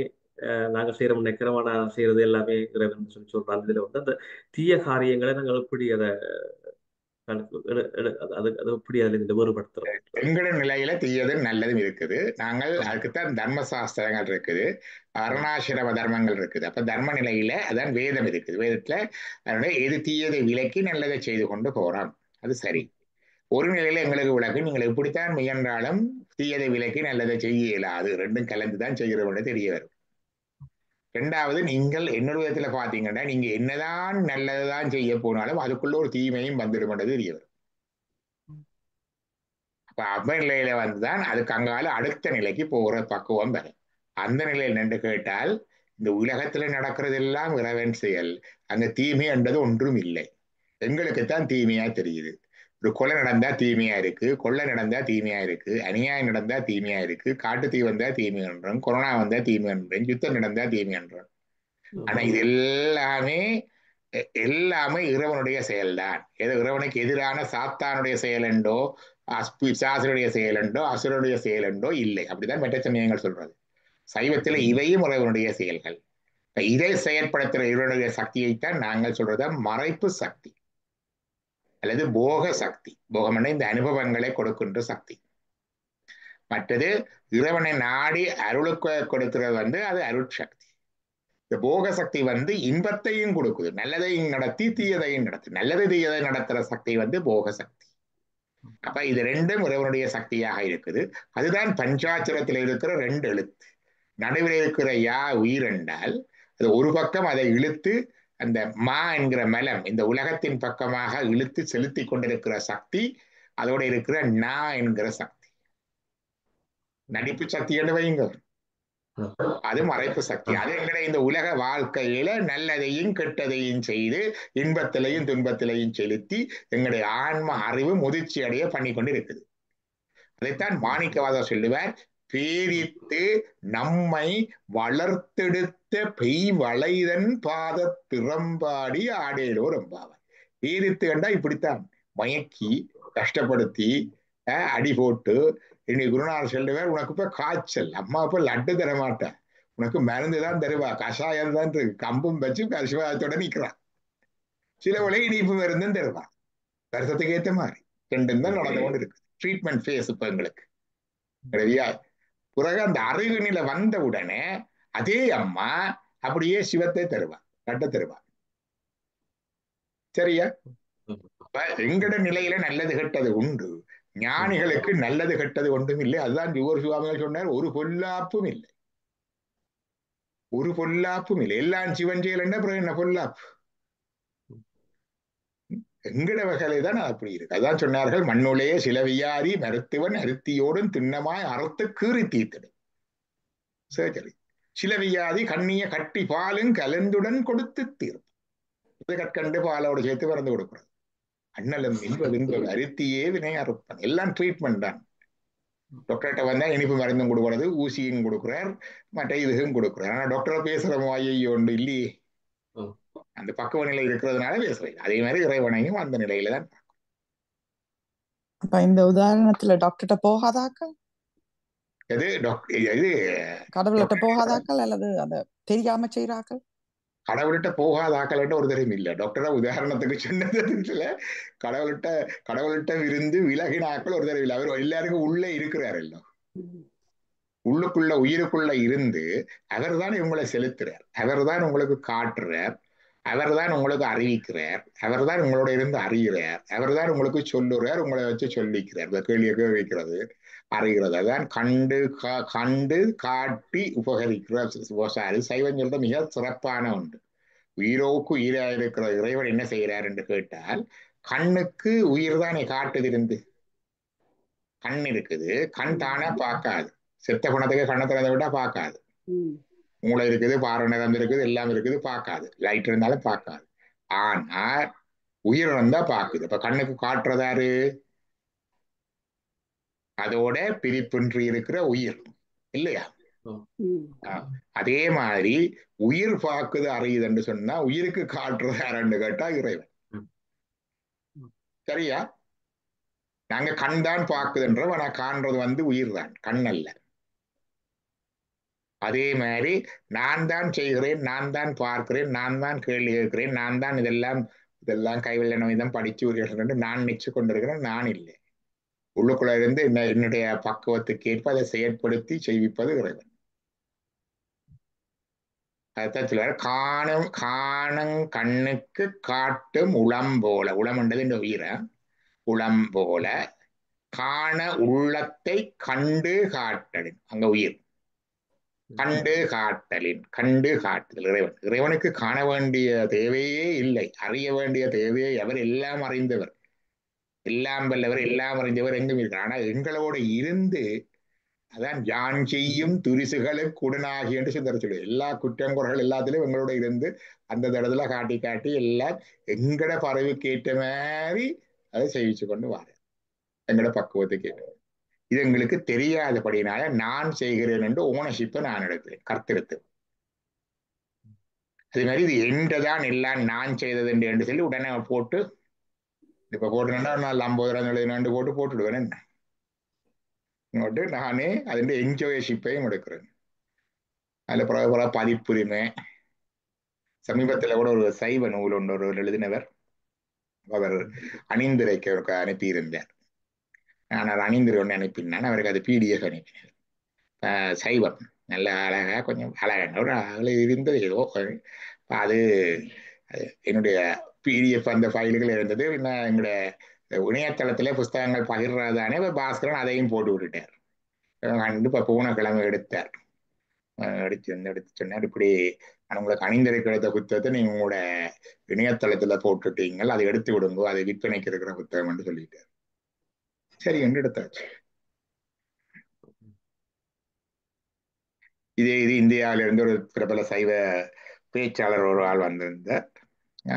நாங்க செய்யறோம் நினைக்கிறோம், ஆனா செய்யறது எல்லாமே இறைவன் சொல்லி சொல்றாங்க. இதுல வந்து அந்த தீய காரியங்களை நாங்கள் எப்படி அதை அது எப்படி அதுல இந்த வேறுபடுத்துறோம்?
எங்கட நிலையில தீயதும் நல்லதும் இருக்குது. நாங்கள் அதுக்குத்தான் தர்ம சாஸ்திரங்கள் இருக்குது, அருணாசிரம தர்மங்கள் இருக்குது. அப்ப தர்ம நிலையில அதான் வேதம் இருக்குது. வேதத்துல அதனுடைய எது தீயதை விலக்கி நல்லதை செய்து கொண்டு போறோம். அது சரி. ஒரு நிலையில எங்களுக்கு விளக்கு, நீங்கள் எப்படித்தான் முயன்றாலும் தீயதை விலக்கி நல்லதை செய்ய இயலாது. ரெண்டும் கலந்துதான் செய்கிறோம்னு தெரிய வரும். ரெண்டாவது, நீங்கள் என்னொரு விதத்துல பாத்தீங்கன்னா நீங்க என்னதான் நல்லதுதான் செய்ய போனாலும் அதுக்குள்ள ஒரு தீமையும் வந்துடும்ன்றது தெரிய வரும். அப்ப அப்ப நிலையில வந்துதான் அதுக்கு அங்கால அடுத்த நிலைக்கு போகிற பக்குவம் வரும். அந்த நிலையில் நின்று கேட்டால் இந்த உலகத்துல நடக்கிறது எல்லாம் இறைவன் செயல். அங்க தீமை என்றது ஒன்றும் இல்லை. எங்களுக்குத்தான் தீமையா தெரியுது. ஒரு கொலை நடந்தா தீமையா இருக்கு, கொள்ளை நடந்தா தீமையா இருக்கு, அநியாயம் நடந்தா தீமையா இருக்கு, காட்டு தீ வந்தா தீமை என்றோம், கொரோனா வந்தா தீமை என்றோம், யுத்தம் நடந்தா தீமை என்றோம். ஆனா இது எல்லாமே இறைவனுடைய செயல்தான். ஏதோ இறைவனுக்கு எதிரான சாத்தானுடைய செயல் என்றோ பிசாசனுடைய செயல் என்றோ அசுரனுடைய செயல் என்றோ இல்லை. அப்படிதான் மற்ற சமயங்கள் சொல்றது. சைவத்துல இவையும் இறைவனுடைய செயல்கள். இதை செயற்படுத்துற இறைவனுடைய சக்தியைத்தான் நாங்கள் சொல்றத மறைப்பு சக்தி அல்லது போக சக்தி. போகம்னா இந்த அனுபவங்களை கொடுக்கின்ற சக்தி. மற்றது இறைவனை நாடி அருளுக்கு கொடுக்கிறது வந்து அது அருட்சக்தி. இந்த போக சக்தி வந்து இன்பத்தையும் கொடுக்குது, நல்லதையும் நடத்தி தீயதையும் நடத்து. நல்லது தீயதை நடத்துற சக்தி வந்து போக சக்தி. அப்ப இது ரெண்டும் இறைவனுடைய சக்தியாக இருக்குது. அதுதான் பஞ்சாட்சரத்தில் இருக்கிற 2 எழுத்து. நடுவில் இருக்கிற யா உயிர் என்றால் அது ஒரு பக்கம் அதை இழுத்து அந்த மா என்கிற மலம் இந்த உலகத்தின் பக்கமாக இழுத்து செலுத்தி கொண்டிருக்கிற சக்தி. அதோட இருக்கிற நா என்கிற சக்தி நடிப்பு சக்தி என்று வைங்க, அது மறைப்பு சக்தி. அது என்கிற இந்த உலக வாழ்க்கையில நல்லதையும் கெட்டதையும் செய்து இன்பத்திலையும் துன்பத்திலையும் செலுத்தி எங்களுடைய ஆன்ம அறிவு முதிர்ச்சி அடைய பண்ணி கொண்டு இருக்குது. அதைத்தான் மாணிக்கவாதர் சொல்லுவார், பேரித்து நம்மை வளர்த்தெடுத்த பெய் வளைதன் பாத திறம்பாடி ஆடேலோ ரொம்பாவார். பேரித்து கண்டா இப்படித்தான் மயக்கி கஷ்டப்படுத்தி அடி போட்டு. இன்னைக்கு குருநாதர் சொல்லுவார், உனக்கு இப்ப காய்ச்சல், அம்மா இப்ப லட்டு தர மாட்டேன், உனக்கு மருந்து தான் தருவா, கஷாயம் தான் இருக்கு, கம்பும் வச்சு கஷாயத்தோட நிக்கிறான். சில உலக இனிப்பு மருந்தும் தருவான், வருஷத்துக்கு ஏற்ற மாதிரி. ரெண்டும் தான் நடந்து கொண்டு இருக்கு. ட்ரீட்மெண்ட் ஃபேஸ் இப்ப எங்களுக்கு சரியா. பிறகு அந்த அறிவு நிலை வந்த உடனே அதே அம்மா அப்படியே சிவத்தை தருவா, லட்டை தருவா. சரியா. எங்கட நிலையில நல்லது கெட்டது உண்டு. ஞானிகளுக்கு நல்லது கெட்டது ஒன்றும் இல்லை. அதுதான் ஜுவர் சுவாமிகள் சொன்னார், ஒரு பொல்லாப்பும் இல்லை, ஒரு பொல்லாப்பும் இல்லை. எல்லாம் சிவன் செயல் என்ன அப்புறம் என்ன பொல்லாப்பு? எங்கட வகையில தான் அப்படி இருக்கு. அதான் சொன்னார்கள், மண்ணுளே சிலவியாரி மருத்துவன் அருத்தியோடும் திண்ணமாய் அறுத்து கீறி தீர்த்திடும். சரி. சிலவியாதி கண்ணிய கட்டி பாலும் கலந்துடன் கொடுத்து தீரும். கற்கண்டு பாலோடு சேர்த்து மருந்து கொடுக்குறது. அண்ணலும் இன்ப அருத்தியே வினை அறுப்பன். எல்லாம் ட்ரீட்மெண்ட் தான். டாக்டர்கிட்ட வந்தா இனிப்பு மருந்தும் கொடுக்கறது, ஊசியும் கொடுக்குறார், மற்ற இதுவும் கொடுக்குறார். ஆனா டாக்டரை பேசுற வாயையோ ஒன்று இல்லையே. அந்த பக்குவ நிலை இருக்கிறதுனால பேசுறேன். அதே மாதிரி இறைவனையும் அந்த நிலையில தான்.
அப்ப இந்த உதாரணத்துல டாக்டர்கிட்ட போகாதாக்கள்,
எது இது
கடவுள்கிட்ட போகாதாக்கள் அல்லது அதை தெரியாம செய்யறாக்கள்?
கடவுள்கிட்ட போகாத ஆக்கள்கிட்ட ஒரு தெரியும் இல்லை. டாக்டரா உதாரணத்துக்கு சொன்னதுல கடவுள்கிட்ட விருந்து விலகின ஆக்கள் ஒரு தெரியும் இல்லை. அவர் எல்லாருக்கும் உள்ளே இருக்கிறார். எல்லாம் உள்ளுக்குள்ள உயிருக்குள்ள இருந்து அவர் தான் உங்களை செலுத்துறார், அவர் தான் உங்களுக்கு காட்டுறார், அவர் தான் உங்களுக்கு அறிவிக்கிறார், அவர் தான் உங்களோட இருந்து அறிகிறார், அவர் தான் உங்களுக்கு சொல்லுறார், உங்களை வச்சு சொல்லிக்கிறார். இந்த கேள்வியை வைக்கிறது அறிகிறது. அதான் கண்டு காட்டி உபகரிக்கிற சைவம் சொல்ற மிக சிறப்பான ஒன்று. உயிரோக்கு உயிரா இருக்கிற இறைவன் என்ன செய்கிறார் என்று கேட்டால், கண்ணுக்கு உயிர் தானே காட்டுது இருந்து. கண் இருக்குது, கண் தானே பார்க்காது. செத்த பணத்துக்கு கண்ணை திறந்து விட்டா பார்க்காது. மூளை இருக்குது, பார்வை நிறந்து இருக்குது, எல்லாம் இருக்குது, பார்க்காது. லைட் இருந்தாலும் பார்க்காது. ஆனா உயிர் இருந்தா பார்க்குது. இப்ப கண்ணுக்கு காட்டுறதாரு? அதோட பிரிப்பின்றி இருக்கிற உயிர் இல்லையா? அதே மாதிரி உயிர் பார்க்குது அறியுதுன்னு சொன்னா உயிருக்கு காட்டுறது யாருன்னு கேட்டா இறைவன். சரியா? நாங்க கண் தான் பார்க்குதுன்றோம், ஆனா காண்றது உயிர் தான், கண் அல்ல. அதே மாதிரி நான் தான் செய்கிறேன், நான் தான் பார்க்கிறேன், நான் தான் கேள்வி கேட்கிறேன், நான் தான் இதெல்லாம் கைவல்ய நோய்தான் படிச்சு ஒரு நான் நிச்சு கொண்டிருக்கிறேன், நான் இல்லை. உள்ளுக்குள்ள இருந்து என்னுடைய பக்குவத்துக்கு ஏற்ப அதை செயற்படுத்தி செய்விப்பது இறைவன். அதைத்தான் சொல்லுவார், காணும் கண்ணுக்கு காட்டும் உளம் போல. உளம் என்றது இந்த உயிரை. உளம் போல காண உள்ளத்தை கண்டு காட்டலின். அங்க உயிர். கண்டு காட்டுதல் இறைவன். இறைவனுக்கு காண வேண்டிய தேவையே இல்லை, அறிய வேண்டிய தேவையே. அவர் எல்லாம் அறிந்தவர், எல்லாம் வல்லவர், எல்லாம் அறிந்தவர், எங்கும் இருக்கிறார். ஆனா எங்களோட இருந்து, அதான் யான் செய்யும் துரிசுகளுக்கு உடனாகி என்று சுந்தர சொல்லு. எல்லா குற்றங்குறைகள் எல்லாத்திலும் எங்களோட இருந்து அந்த இடத்துல காட்டி காட்டி எல்லாம் எங்கட பறவைக்கு ஏற்ற மாதிரி அதை செய்விச்சு கொண்டு வார, எங்கட பக்குவத்துக்கு ஏற்ற. இது எங்களுக்கு தெரியாதபடினால நான் செய்கிறேன் என்று ஓனர்ஷிப்பை நான் எடுக்கிறேன், கர்த்தெடுத்து. அதே மாதிரி இது என்றதான் எல்லாம் நான் செய்தது என்று சொல்லி உடனே போட்டு, இப்ப போட்டுனா நான் 50 போட்டுடுவேன். நானே അതിന്റെ என்ஜாய்ஷிப்பையும் எடுக்கிறேன். அதுல பல பதிப்புரிமை. சமீபத்துல கூட ஒரு சைவ நூல் ஒன்று ஒரு எழுதினவர், அவர் அணிந்துரைக்க அனுப்பியிருந்தார். நான் அதை அணிந்துரை ஒன்று அனுப்பினான், அவருக்கு அது PDF அனுப்பினார். சைவம் நல்ல அழகா, கொஞ்சம் அழகான ஒரு ஆளு இருந்தது. ஏதோ அது என்னுடைய PDF அந்த ஃபைல்கள் இருந்தது. எங்களுடைய இணையதளத்துல புஸ்தகங்கள் பகிர்றதானே பாஸ்கரன் அதையும் போட்டு விட்டுட்டார். கண்டிப்பா போன கிழமை எடுத்தார். எடுத்து சொன்னார், இப்படி நான் உங்களுக்கு அணிந்திருக்க எடுத்த புத்தகத்தை நீங்க உங்களோட இணையதளத்துல போட்டுட்டீங்க, அதை எடுத்து விடுங்க, அது விற்பனைக்கு இருக்கிற புத்தகம் என்று சொல்லிட்டார். சரி என்று எடுத்தாச்சு. இது இந்தியாவில இருந்து ஒரு பிரபல சைவ பேச்சாளர் ஒரு ஆள் வந்திருந்தார்.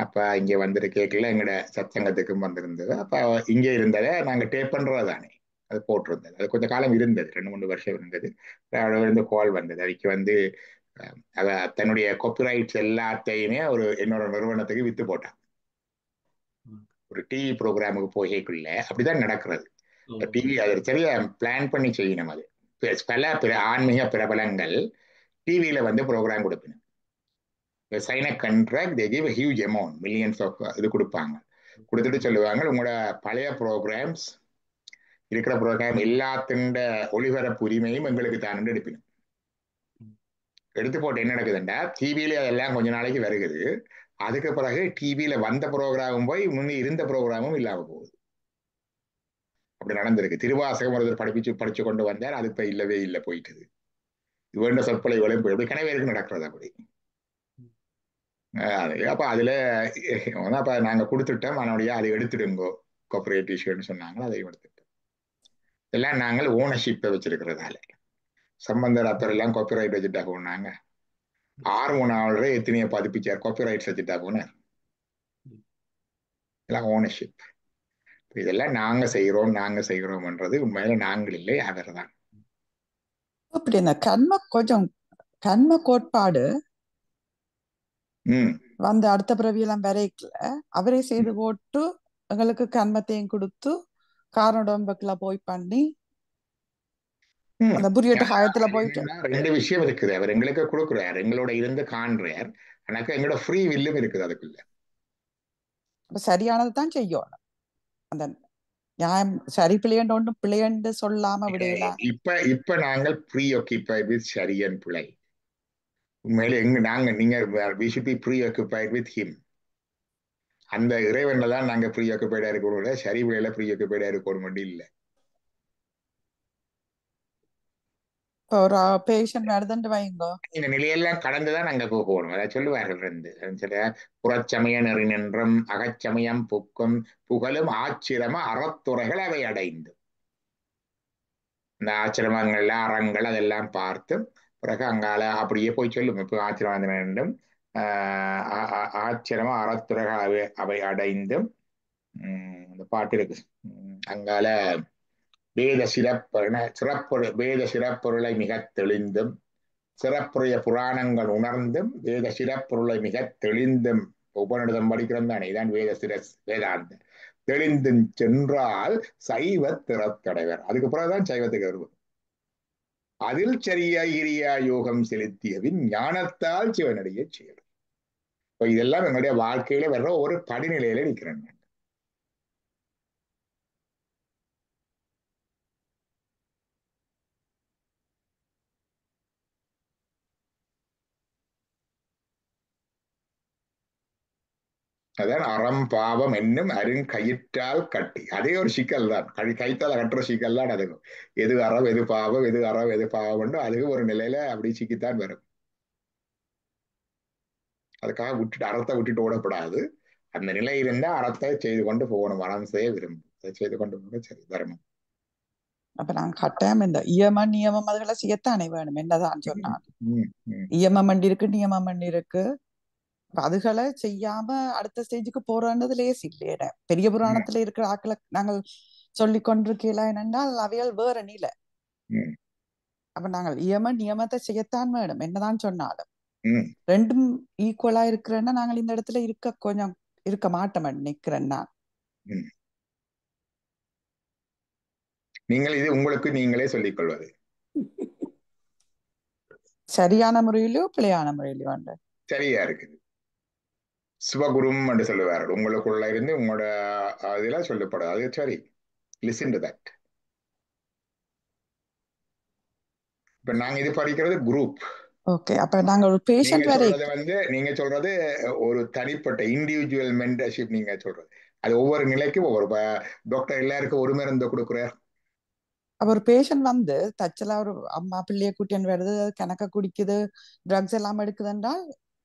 அப்ப இங்க வந்துட்டு கேட்கல, எங்கட சத்சங்கத்துக்கும் வந்திருந்தது. அப்ப இங்கே இருந்ததை நாங்க டேப் பண்றதானே, அது போட்டிருந்தது. அது கொஞ்ச காலம் இருந்தது, 2-3 வருஷம் இருந்தது. இருந்து கால் வந்தது. அதுக்கு அவ தன்னுடைய காப்பிரைட்ஸ் எல்லாத்தையுமே என்னோட நிறுவனத்துக்கு வித்து போட்டான். ஒரு டிவி ப்ரோக்ராமுக்கு போகக்குள்ள அப்படிதான் நடக்கிறது. டிவி அது சரியா பிளான் பண்ணி செய்யணும். அது பல ஆன்மீக பிரபலங்கள் டிவியில ப்ரோக்ராம் கொடுக்கணும். Sign a contract, they give a huge amount, millions of இது கொடுப்பாங்க. கொடுத்துட்டு சொல்லுவாங்க, உங்களோட பழைய ப்ரோக்ராம்ஸ் இருக்கிற ப்ரோக்ராம் எல்லாத்தின் ஒளிபரப்பு உரிமையும் எங்களுக்கு தான் எடுப்பினும். எடுத்து போட்டு என்ன நடக்குதுண்டா, டிவியில அதெல்லாம் கொஞ்ச நாளைக்கு வருகுது. அதுக்கு பிறகு டிவியில வந்த ப்ரோக்ராமும் போய் முன்னே இருந்த ப்ரோக்ராமும் இல்லாம போகுது. அப்படி நடந்திருக்கு. திருவாசகம் ஒருத்தர் படிச்சு கொண்டு வந்தார், அது இப்ப இல்லவே இல்லை, போயிட்டுது. இது வேண்ட சொற்பொலை போய் எப்படி கனவேருக்கு நடக்கிறது அப்படி. அப்ப அதுல அப்ப நாங்க கொடுத்துட்டோம், அதனுடைய அதை எடுத்துடுங்கோ கார்பரேட் இஷ்யூன்னு சொன்னாங்க, அதையும் எடுத்துட்டோம். இதெல்லாம் நாங்கள் ஓனர்ஷிப்பை வச்சிருக்கிறதால. சம்பந்தர் அப்பர் எல்லாம் காப்பிரைட் வச்சுட்டா போனாங்க. 6 எத்தனையோ பதிப்பிச்சார், காப்பிரைட்ஸ் வச்சுட்டா போனார். எல்லாம் ஓனர்ஷிப். இதெல்லாம் நாங்க செய்கிறோம்ன்றது உண்மையில நாங்கள் இல்லை, அவர் தான்.
அப்படி இந்த கர்ம கோட்பாடு வந்து அடுத்த பிறவியெல்லாம் வரைக்கல அவரே செய்து போட்டு எங்களுக்கு கர்மத்தையும் கொடுத்து காரணோடம்புக்குள்ள போய் பண்ணி அந்த புரியட்டு காயத்துல போயிட்டு
2 விஷயம் இருக்குது. அவர் எங்களுக்கு கொடுக்குறார், எங்களோட இருந்து காண்றார். எனக்கு எங்களோட ஃப்ரீ வில்லும் இருக்குது அதுக்குள்ள.
சரியானது தான் செய்யணும். அந்த நியாயம் சரி பிள்ளையண்டு ஒன்றும் பிள்ளையண்டு சொல்லாம விடையில.
இப்ப நாங்கள் ப்ரீ ஆக்கியபைட் வித் சரியன் பிள்ளை. உண்மையில நீங்க we should be preoccupied with him. அந்த இறைவன்ல தான் நாங்க ப்ரீ ஆக்கியபைடா இருக்கணும், சரி பிள்ளையில ப்ரீ ஆக்கியபைடா இருக்கணும் இல்லை.
இப்போ ஒரு பேஷண்ட் வருதுன்னு வைங்கோ,
இந்த நிலையெல்லாம் கடந்துதான் அங்க போகணும். அதை சொல்லுவார்கள் சில புறச்சமய நெறி நின்றும் அகச்சமயம் புக்கும் புகழும் ஆச்சிரம அறத்துறைகள் அவை அடைந்து, இந்த ஆச்சிரமங்கள்ல அறங்கள் அதெல்லாம் பார்த்து பிறகு அங்கால அப்படியே போய் சொல்லும். இப்போ ஆச்சிரமம் வேண்டும் ஆச்சிரம அறத்துறைகள் அவை அடைந்தும் இந்த பாட்டு இருக்கு. அங்கால வேத வேத சிறப்பொருளை மிக தெளிந்தும் சிறப்புடைய புராணங்கள் உணர்ந்தும் வேத சிறப்பொருளை மிக தெளிந்தும் உபநிடதம் படிக்கிறோம் தானே, இதான் வேதாந்த தெளிந்தும் சென்றால் சைவ திறத்தடைவர். அதுக்கு பிறகுதான் சைவத்துக்கு வருவோம். அதில் சரியா கிரியா யோகம் செலுத்தியவின் ஞானத்தால் சிவனடைய செயல். இப்ப இதெல்லாம் என்னுடைய வாழ்க்கையில வர்ற ஒரு படிநிலையில நிற்கிறேன். அதான் அறம் பாவம் என்னும் அருங்கயிற்றால் கட்டி, அதே ஒரு சிக்கல் தான். கைத்தால கட்டுற சிக்கல் தான் அதுக்கும். எது அறம் எது பாவம், எது அறம் எது பாவம், அதுக்கு ஒரு நிலையில அப்படி சிக்கித்தான் வரும். அதுக்காக விட்டுட்டு அறத்தை விட்டுட்டு ஓடப்படாது. அந்த நிலை இருந்தா அறத்தை செய்து கொண்டு போகணும். அறம் செய்ய விரும்பும் அதை செய்து கொண்டு போக சரி தர்மம்.
அப்ப நாங்க கட்டாயம் இந்த இயமம் நியமம் அதுகளை செய்யத்தானே வேணும். என்னதான் சொன்னாங்க, இயமம் வண்டி இருக்கு நியமம் வண்டி இருக்கு. அதுகளை செய்யாம அடுத்த ஸ்டேஜுக்கு போறதுன்றது லேஸ் இல்லையே. பெரிய புராணத்துல இருக்கிற ஆக்களை நாங்கள் சொல்லி கொண்டிருக்கலாம் என்னென்றால் அவையால் வேற நிலை. அப்ப நாங்கள் நியமத்தை செய்யத்தான் வேணும் என்னதான் சொன்னாலும். ரெண்டும் ஈக்குவலா இருக்கிறேன்னா நாங்கள் இந்த இடத்துல கொஞ்சம் இருக்க மாட்டோம் நினைக்கிறேன் நான்.
நீங்கள் இது உங்களுக்கு நீங்களே சொல்லிக் கொள்வது
சரியான முறையிலோ பிழையான முறையிலோ
சரியா இருக்குது. சிவகுரும் என்று சொல்லுவார்கள். உங்களுக்குள்ள இருந்து உங்களோட இதுல சொல்லப்படும். அது சரி. Listen to that. இப்ப நாங்க இது படிக்கிறது குரூப்.
ஓகே, அப்ப நாங்க ஒரு பேஷண்ட்
நீங்க சொல்றது ஒரு தனிப்பட்ட இண்டிவிஜுவல் மென்டர்ஷிப். நீங்க சொல்றது அது ஒவ்வொரு நிலைக்கும் ஒவ்வொரு டாக்டர் எல்லாருக்கும் ஒரு மருந்து கொடுக்குறார்.
அப்ப ஒரு பேஷண்ட் தச்சலா ஒரு அம்மா பிள்ளைய கூட்டின்னு வருது, கணக்க குடிக்குது, ட்ரக்ஸ் எல்லாம் எடுக்குதுன்றா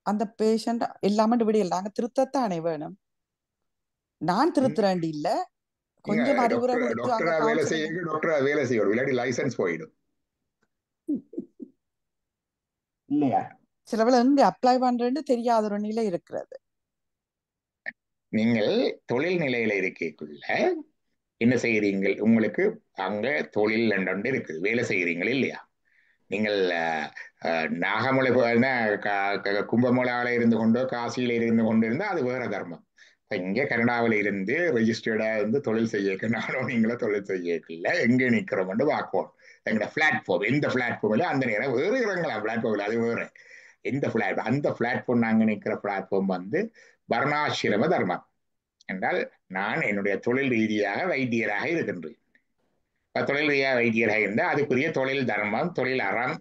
அந்த பேஷண்ட் எல்லாமே விடியல் நாங்க திருத்தத்தானே வேணும். நான் திருத்துறேன் இல்ல, கொஞ்சம் அறிவுரை
டாக்டரா வேலை செய்யணும், இல்லாட்டி லைசன்ஸ் போயிடும் இல்லையா?
சிலவள எங்க அப்ளை பண்றேன்னு தெரியாத ஒரு நிலை இருக்கிறது.
நீங்கள் தொழில் நிலையில இருக்கக்குள்ள என்ன செய்கிறீங்கள்? உங்களுக்கு அங்க தொழில் ஒன்று இருக்குது, வேலை செய்கிறீங்கள் இல்லையா? நீங்கள் நாகமலை கும்பமேளாவில் இருந்து கொண்டோ காசியில இருந்து கொண்டு இருந்தால் அது வேற தர்மம். இங்கே கனடாவில் இருந்து ரெஜிஸ்டர்டா இருந்து தொழில் செய்ய நானும் நீங்களும் தொழில் செய்யல எங்கே நிற்கிறோம் பார்ப்போம். எங்களோட பிளாட்ஃபார்ம் எந்த பிளாட்ஃபார்ம்ல அந்த நேரம் வேறு இறங்கலாம். பிளாட்ஃபார்ம்ல அது வேறு எந்த அந்த பிளாட்ஃபார்ம் நாங்கள் நிற்கிற பிளாட்ஃபார்ம் வர்ணாசிரம தர்மம் என்றால் நான் என்னுடைய தொழில் ரீதியாக வைத்தியராக இருக்கின்றேன். தொழில் ரீதியாக வைத்தியராக இருந்தால் அதுக்குரிய தொழில் தர்மம் தொழில் அறம்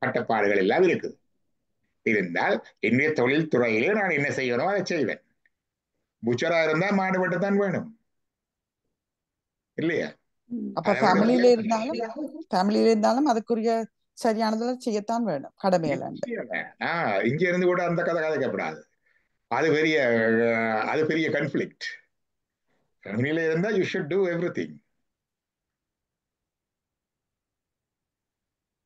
கட்டுப்பாடுகள் எல்லாம் இருக்குது. இருந்தால் என்னுடைய தொழில் துறையிலே நான் என்ன செய்யணும் அதை செய்வேன். புச்சரா இருந்தா மாடுபட்டு தான் வேணும் இல்லையா?
அப்ப ஃபேமிலியில இருந்தாலும் அதுக்குரிய சரியானதுல செய்யத்தான் வேணும் கடமையில.
இங்க இருந்து கூட அந்த கதை கதைக்கப்படாது. அது பெரிய கன்ஃபிளிக்ட். ஃபேமிலியில இருந்தா யூ ஷுட் டூ எவ்ரிதிங்.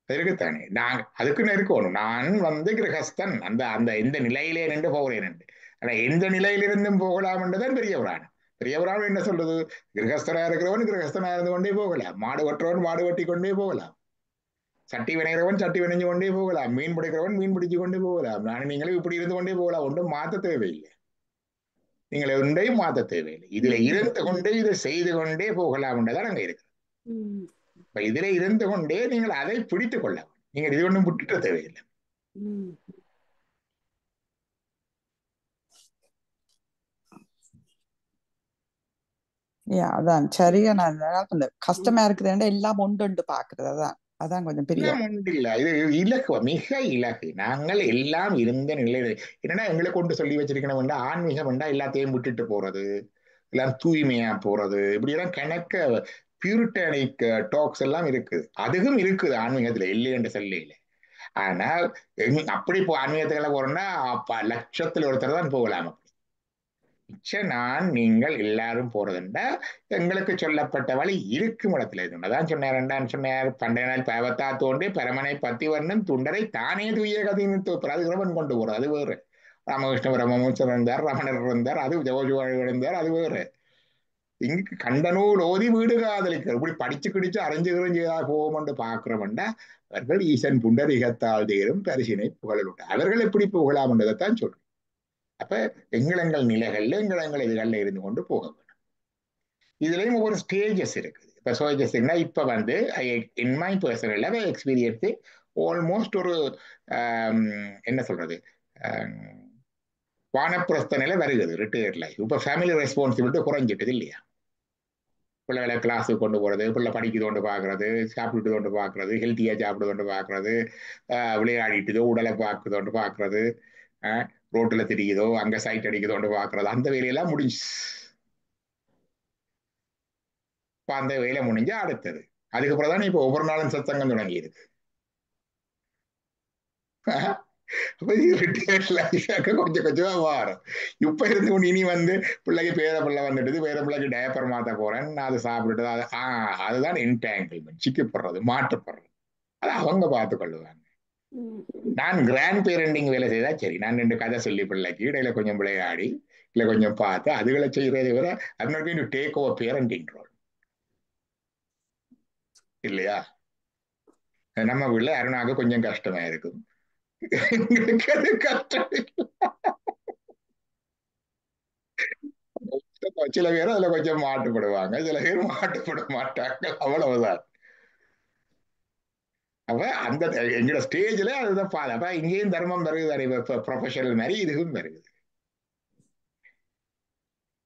இருக்குத்தானே, நான் அதுக்குன்னு இருக்கணும். நான் கிரகஸ்தன் அந்த எந்த நிலையிலே நின்று போகிறேன். ஆனா எந்த நிலையிலிருந்தும் போகலாம் என்றுதான் பெரிய புராணம். பெரிய புராணம் என்ன சொல்றது? கிரகஸ்தனா இருக்கிறவன் கிரகஸ்தனா இருந்து கொண்டே போகலாம், மாடு வெட்டுறவன் மாடு வெட்டி கொண்டே போகலாம், சட்டி வினைகிறவன் சட்டி வினைஞ்சு கொண்டே போகலாம், மீன் பிடிக்கிறவன் மீன் பிடிச்சு கொண்டே போகலாம். நீங்களும் இப்படி இருந்து கொண்டே போகலாம். ஒன்றும் மாத்த தேவையில்லை. நீங்கள் ஒன்றையும் மாத்த தேவையில்லை. இதுல இருந்து கொண்டே இதை செய்து கொண்டே போகலாம் என்றுதான் அங்க இருக்கு. இப்ப இதுல இருந்து கொண்டே நீங்கள் அதை பிடித்துக் கொள்ள, நீங்கள் இது ஒன்றும் விட்டுட்ட தேவையில்லை.
அதான் சரியா. கொஞ்சம் கஷ்டமா இருக்குது, எல்லாம் ஒன்று பாக்குறது. அதான் கொஞ்சம் பெரிய
இல்ல. இது இலக்கு, மிக இலக்கு. நாங்கள் எல்லாம் இருந்த நிலையில என்னன்னா எங்களை கொண்டு சொல்லி வச்சிருக்கணும். ஆன்மீகம் எல்லாத்தையும் விட்டுட்டு போறது, எல்லாம் தூய்மையா போறது, இப்படி எல்லாம் கணக்க பியூரிட்டானிக் டாக்ஸ் எல்லாம் இருக்குது, அதுவும் இருக்குது ஆன்மீகத்துல, இல்லை என்று சொல்ல. ஆனால் அப்படி ஆன்மீகத்துக்களை போறோம்னா லட்சத்துல ஒருத்தர் தான் போகலாம். நான் நீங்கள் எல்லாரும் போறதுண்டா எங்களுக்கு சொல்லப்பட்ட வழி இருக்கும் இடத்துல இது அதான் சொன்னார். சொன்னார், பண்டைய நாள் பாவத்தா தோன்றி பரமனை பத்தி வரணும் துண்டரை தானே தூய கதையின் பிரதிகிரமன் கொண்டு போறது, அது வேறு. ராமகிருஷ்ண பிரம்மமும் இருந்தார், ரமணர் இருந்தார், அது ஜோஜுவாழி இருந்தார், அது வேறு. இங்கு கண்டனூல் ஓதி வீடு காதலிக்கிறார். இப்படி படிச்சு கிடிச்சு அறிஞ்சுகிறஞ்சா போவோம்னு பாக்குறோம்டா அவர்கள் ஈசன் புண்டரிகத்தால் தேரும் பரிசினை புகழலுட்ட அவர்கள் எப்படி புகழாம் என்றதைத்தான் சொல்றேன். அப்ப எங்கள் நிலைகள்ல எங்கள் இதுகள்ல இருந்து கொண்டு போக வேண்டும். இதுலயும் ஒவ்வொரு ஸ்டேஜஸ் இருக்குது. இப்ப ஸ்டேஜஸ்னா இப்ப வந்து in my personal experience almost ஒரு என்ன சொல்றது வானப்பிரஸ்த நிலை வருகிறது, ரிட்டையர்ட் லைஃப். இப்ப ஃபேமிலி ரெஸ்பான்சிபிலிட்டி குறைஞ்சிட்டது இல்லையா? பிள்ளைகளை கிளாஸுக்கு கொண்டு போறது, பிள்ளை படிக்குது கொண்டு பாக்குறது, சாப்பிட்டு கொண்டு பாக்குறது, ஹெல்த்தியா சாப்பிடுது கொண்டு பாக்குறது, விளையாடிட்டுதோ உடலை பார்க்குது கொண்டு பாக்குறது, ரோட்டுல தெரியுதோ அங்க சைட் அடிக்குதோண்டு பாக்குறது, அந்த வேலையெல்லாம் முடிஞ்சு. இப்ப அந்த வேலை முடிஞ்சா அடுத்தது. அதுக்கப்புறம் தானே இப்ப ஒவ்வொரு நாளும் சத்தங்கம் தொடங்கி இருக்கு. கொஞ்சம் கொஞ்சமா மாறும். இப்ப இருந்து இனி வந்து பிள்ளைக்கு பேர பிள்ளை வந்துடுது, பேர பிள்ளைக்கு டயப்பர் மாத்த போறேன், அது சாப்பிட்டுட்டு அது அதுதான் என்டாங்கிள்மெண்ட், சிக்கப்படுறது, மாற்றப்படுறது. அது அவங்க பார்த்து கொள்ளுவாங்க. நான் கிராண்ட் பேரண்டிங் வேலை செய்தா சரி, நான் 2 கதை சொல்லி பிள்ளைக்கு இடையில கொஞ்சம் விளையாடி இல்ல கொஞ்சம் பார்த்து அதுகளை செய்யறதை விட I'm not going to take over parenting role. இல்லையா? நம்ம வீட்டுல அருணாக்கு கொஞ்சம் கஷ்டமா இருக்கும், எங்களுக்கு அது கஷ்டம். சில பேர் அதுல கொஞ்சம் மாட்டுப்படுவாங்க, சில பேர் மாட்டுப்பட மாட்டாங்க, அவ்வளவுதான். அப்ப அந்த எங்களோட ஸ்டேஜ்ல அதுதான் பாது. அப்ப இங்கேயும் தர்மம் வருகுது, ப்ரொஃபஷனல் மாதிரி இதுவும் வருகுது.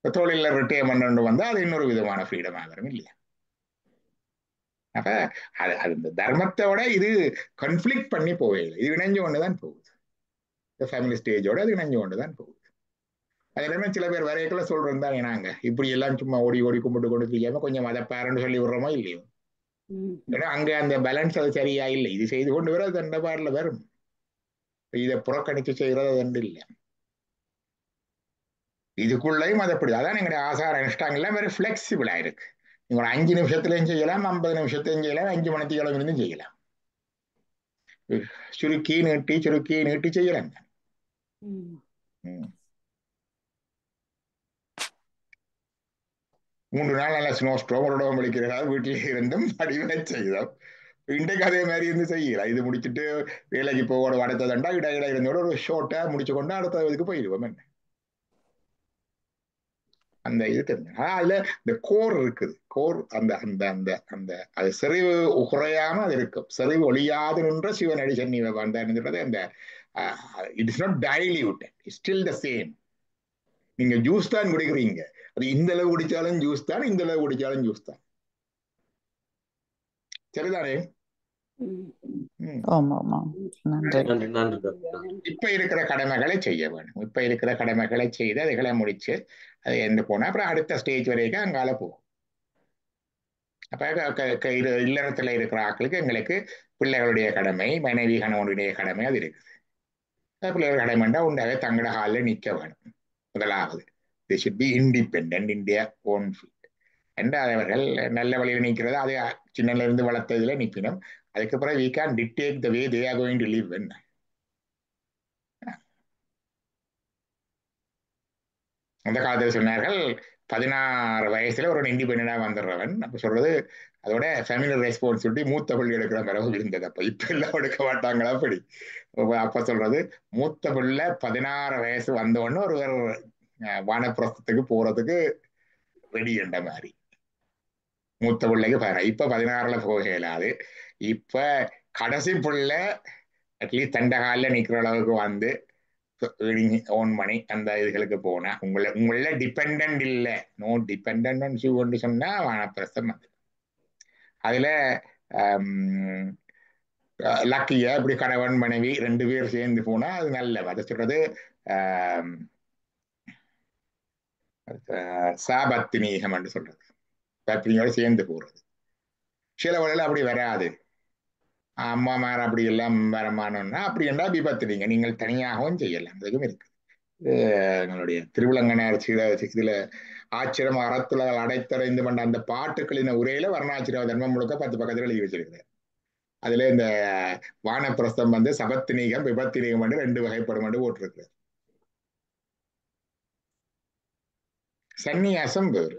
தொழில ரிட்டையர் பண்ணு வந்தா அது இன்னொரு விதமான ஃப்ரீடமாக வரும் இல்லையா? அப்ப அது அந்த தர்மத்தோட இது கன்ஃபிளிக்ட் பண்ணி போவேஇல்லை, இது இணைஞ்சு கொண்டுதான் போகுது. ஃபேமிலி ஸ்டேஜோட அது இணைஞ்சு கொண்டுதான் போகுது. அது எல்லாமே சில பேர் வரையக்குள்ள சொல்றோம் தான், நாங்க இப்படி எல்லாம் சும்மா ஓடி ஓடி கும்பிட்டு கொண்டு தெரியாம கொஞ்சம் அதை பேரண்ட் சொல்லி விடுறோமோ இல்லையோ. ஏன்னா அங்க அந்த பேலன்ஸ் அது சரியா இல்லை, இது செய்து கொண்டு வர அது அந்த பாடல வரும், இதை புறக்கணிச்சு செய்யறது அது அண்டு இல்லை. இதுக்குள்ளையும் அது அப்படி அதான் எங்களுடைய ஆசார அனுஷ்டாங்கெல்லாம் வேற பிளெக்சிபிளா இருக்கு. நீங்க ஒரு 5 நிமிஷத்துலயும் செய்யலாம், 50 நிமிஷத்துலையும் செய்யலாம், 5 மணித்தியாலும் இருந்தும் செய்யலாம். சுருக்கி நீட்டி செய்யலாம். 3 நாள் நல்ல ஸ்னோ ஸ்ட்ரோம் உடம்பு வலிக்கிறதா வீட்டிலே இருந்தும் படிவனை செய்தோம். இன்றைக்கு அதே மாதிரி இருந்து செய்யலாம். இது முடிச்சுட்டு வேலைக்கு போக அடுத்ததண்டா இடையில இருந்தோட ஒரு ஷோர்ட்டா முடிச்சு கொண்டு அடுத்த இதுக்கு போயிடுவோம். என்ன அந்த இது தெரிஞ்சு அதுல இந்த கோர் இருக்குது, கோர் அந்த அந்த அந்த அந்த அது செறிவு குறையாம அது இருக்கும். செறிவு ஒழியாது நின்ற சிவனடி சென்னி வந்தாருன்றது அந்த it is not diluted, it's still the same. நீங்க ஜூஸ் தான் குடிக்கிறீங்க, அது இந்த அளவு குடிச்சாலும் ஜூஸ் தான், இந்த அளவு குடிச்சாலும் ஜூஸ் தான். சரிதானே? இப்ப இருக்கிற கடமைகளை செய்ய வேணும். இப்ப இருக்கிற கடமைகளை செய்து அதுகளை முடிச்சு அது எந்த போனா அப்புறம் அடுத்த ஸ்டேஜ் வரைக்கும் அங்கால போகும். அப்ப இல்லறத்துல இருக்கிற ஆட்களுக்கு எங்களுக்கு பிள்ளைகளுடைய கடமை, மனைவி கணவனுடைய கடமை அது இருக்குது. பிள்ளைகள் கடமைண்டா உண்டாக தங்கட ஹாலில் நிற்க வேணும். முதலாவது they should be independent in their own field. அவர்கள் நல்ல வழியில் நிற்கிறது அது சின்னல இருந்து வளர்த்ததுல நிற்பினும் அதுக்கப்புறம் we can dictate the way they are going to live. அந்த காலத்தில் சொன்னார்கள் 16 வயசுல ஒரு இண்டிபெண்டா வந்துடுறவன். அப்ப சொல்றது அதோட ஃபேமிலி ரெஸ்பான்சிபிலிட்டி மூத்த பிள்ளை எடுக்கிற மரபு இருந்தது. அப்ப இப்ப எல்லாம் எடுக்க மாட்டாங்களா? அப்படி அப்ப சொல்றது மூத்த பிள்ளை 16 வயசு வந்தோடனே ஒருவர் வானப்பிரஸ்தத்துக்கு போறதுக்கு ரெடி என்ற மாதிரி. மூத்த பிள்ளைக்கு இப்ப 16ல போக இயலாது. இப்ப கடைசி பிள்ளை அட்லீஸ்ட் தண்ட காலில் நிக்கிற அளவுக்கு வந்து ஓன் மணி அந்த இதுகளுக்கு போனா உங்கள டிபெண்ட் இல்ல, நோ டிபெண்ட் ஷூன்னு சொன்னா வானப்பிரஸ்தம் வந்து அதுல லக்கியா இப்படி கணவன் மனைவி 2 பேர் சேர்ந்து போனா அது நல்ல. அதை சொல்றது சாபத்தினீகம் என்று சொல்றது, பத்தினியோட சேர்ந்து போறது. சில வேளையில அப்படி வராது. அம்மாமார் அப்படி எல்லாம் வரமானோன்னா அப்படி என்றால் விபத்து நீங்கள் தனியாகவும் செய்யலாம். அதுக்கும் இருக்கு. எங்களுடைய திருவிழங்கனார் இதுல ஆச்சிரம் அறத்துலகள் அடைத்தடைந்து கொண்ட அந்த பாட்டுக்களின் உரையில வர்ணாச்சிரம தர்மம் முழுக்க 10 பக்கத்தில் எழுதி வச்சிருக்கிறார். அதுல இந்த வானப்பிரஸ்தம் வந்து சபத்தினீகம் விபத்தினீகம் என்று 2 வகைப்படும் என்று போட்டிருக்கிறார். சந்நியாசம் வேறு.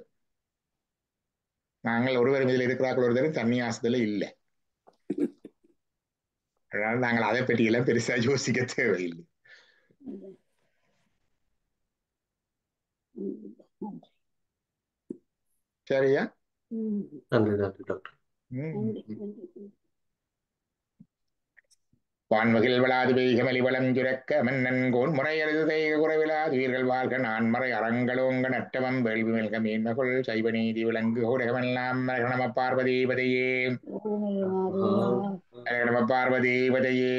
நாங்கள் ஒருவர் இதில் இருக்கிறார்கள், ஒருத்தரும் சந்நியாசத்துல இல்லை. அதனால நாங்கள் அதை பற்றி எல்லாம் பெருசா யோசிக்க தேவையில்லை. சரியா?
நன்றி நன்றி டாக்டர்.
வான்மகில் வளாது பெய்கமலி வளம் சுரக்க மன்னன் கோன் முறையது தெய்க குறைவிலாது உயிர்கள் வாழ்க நான்மறை அறங்களோங்க நட்டவம் வேள்வி மெல்க மீன்மகுள் சைவ நீதி விளங்கு ஊடகமெல்லாம் நம பார்வதி பதையே. நம பார்வதி பதையே.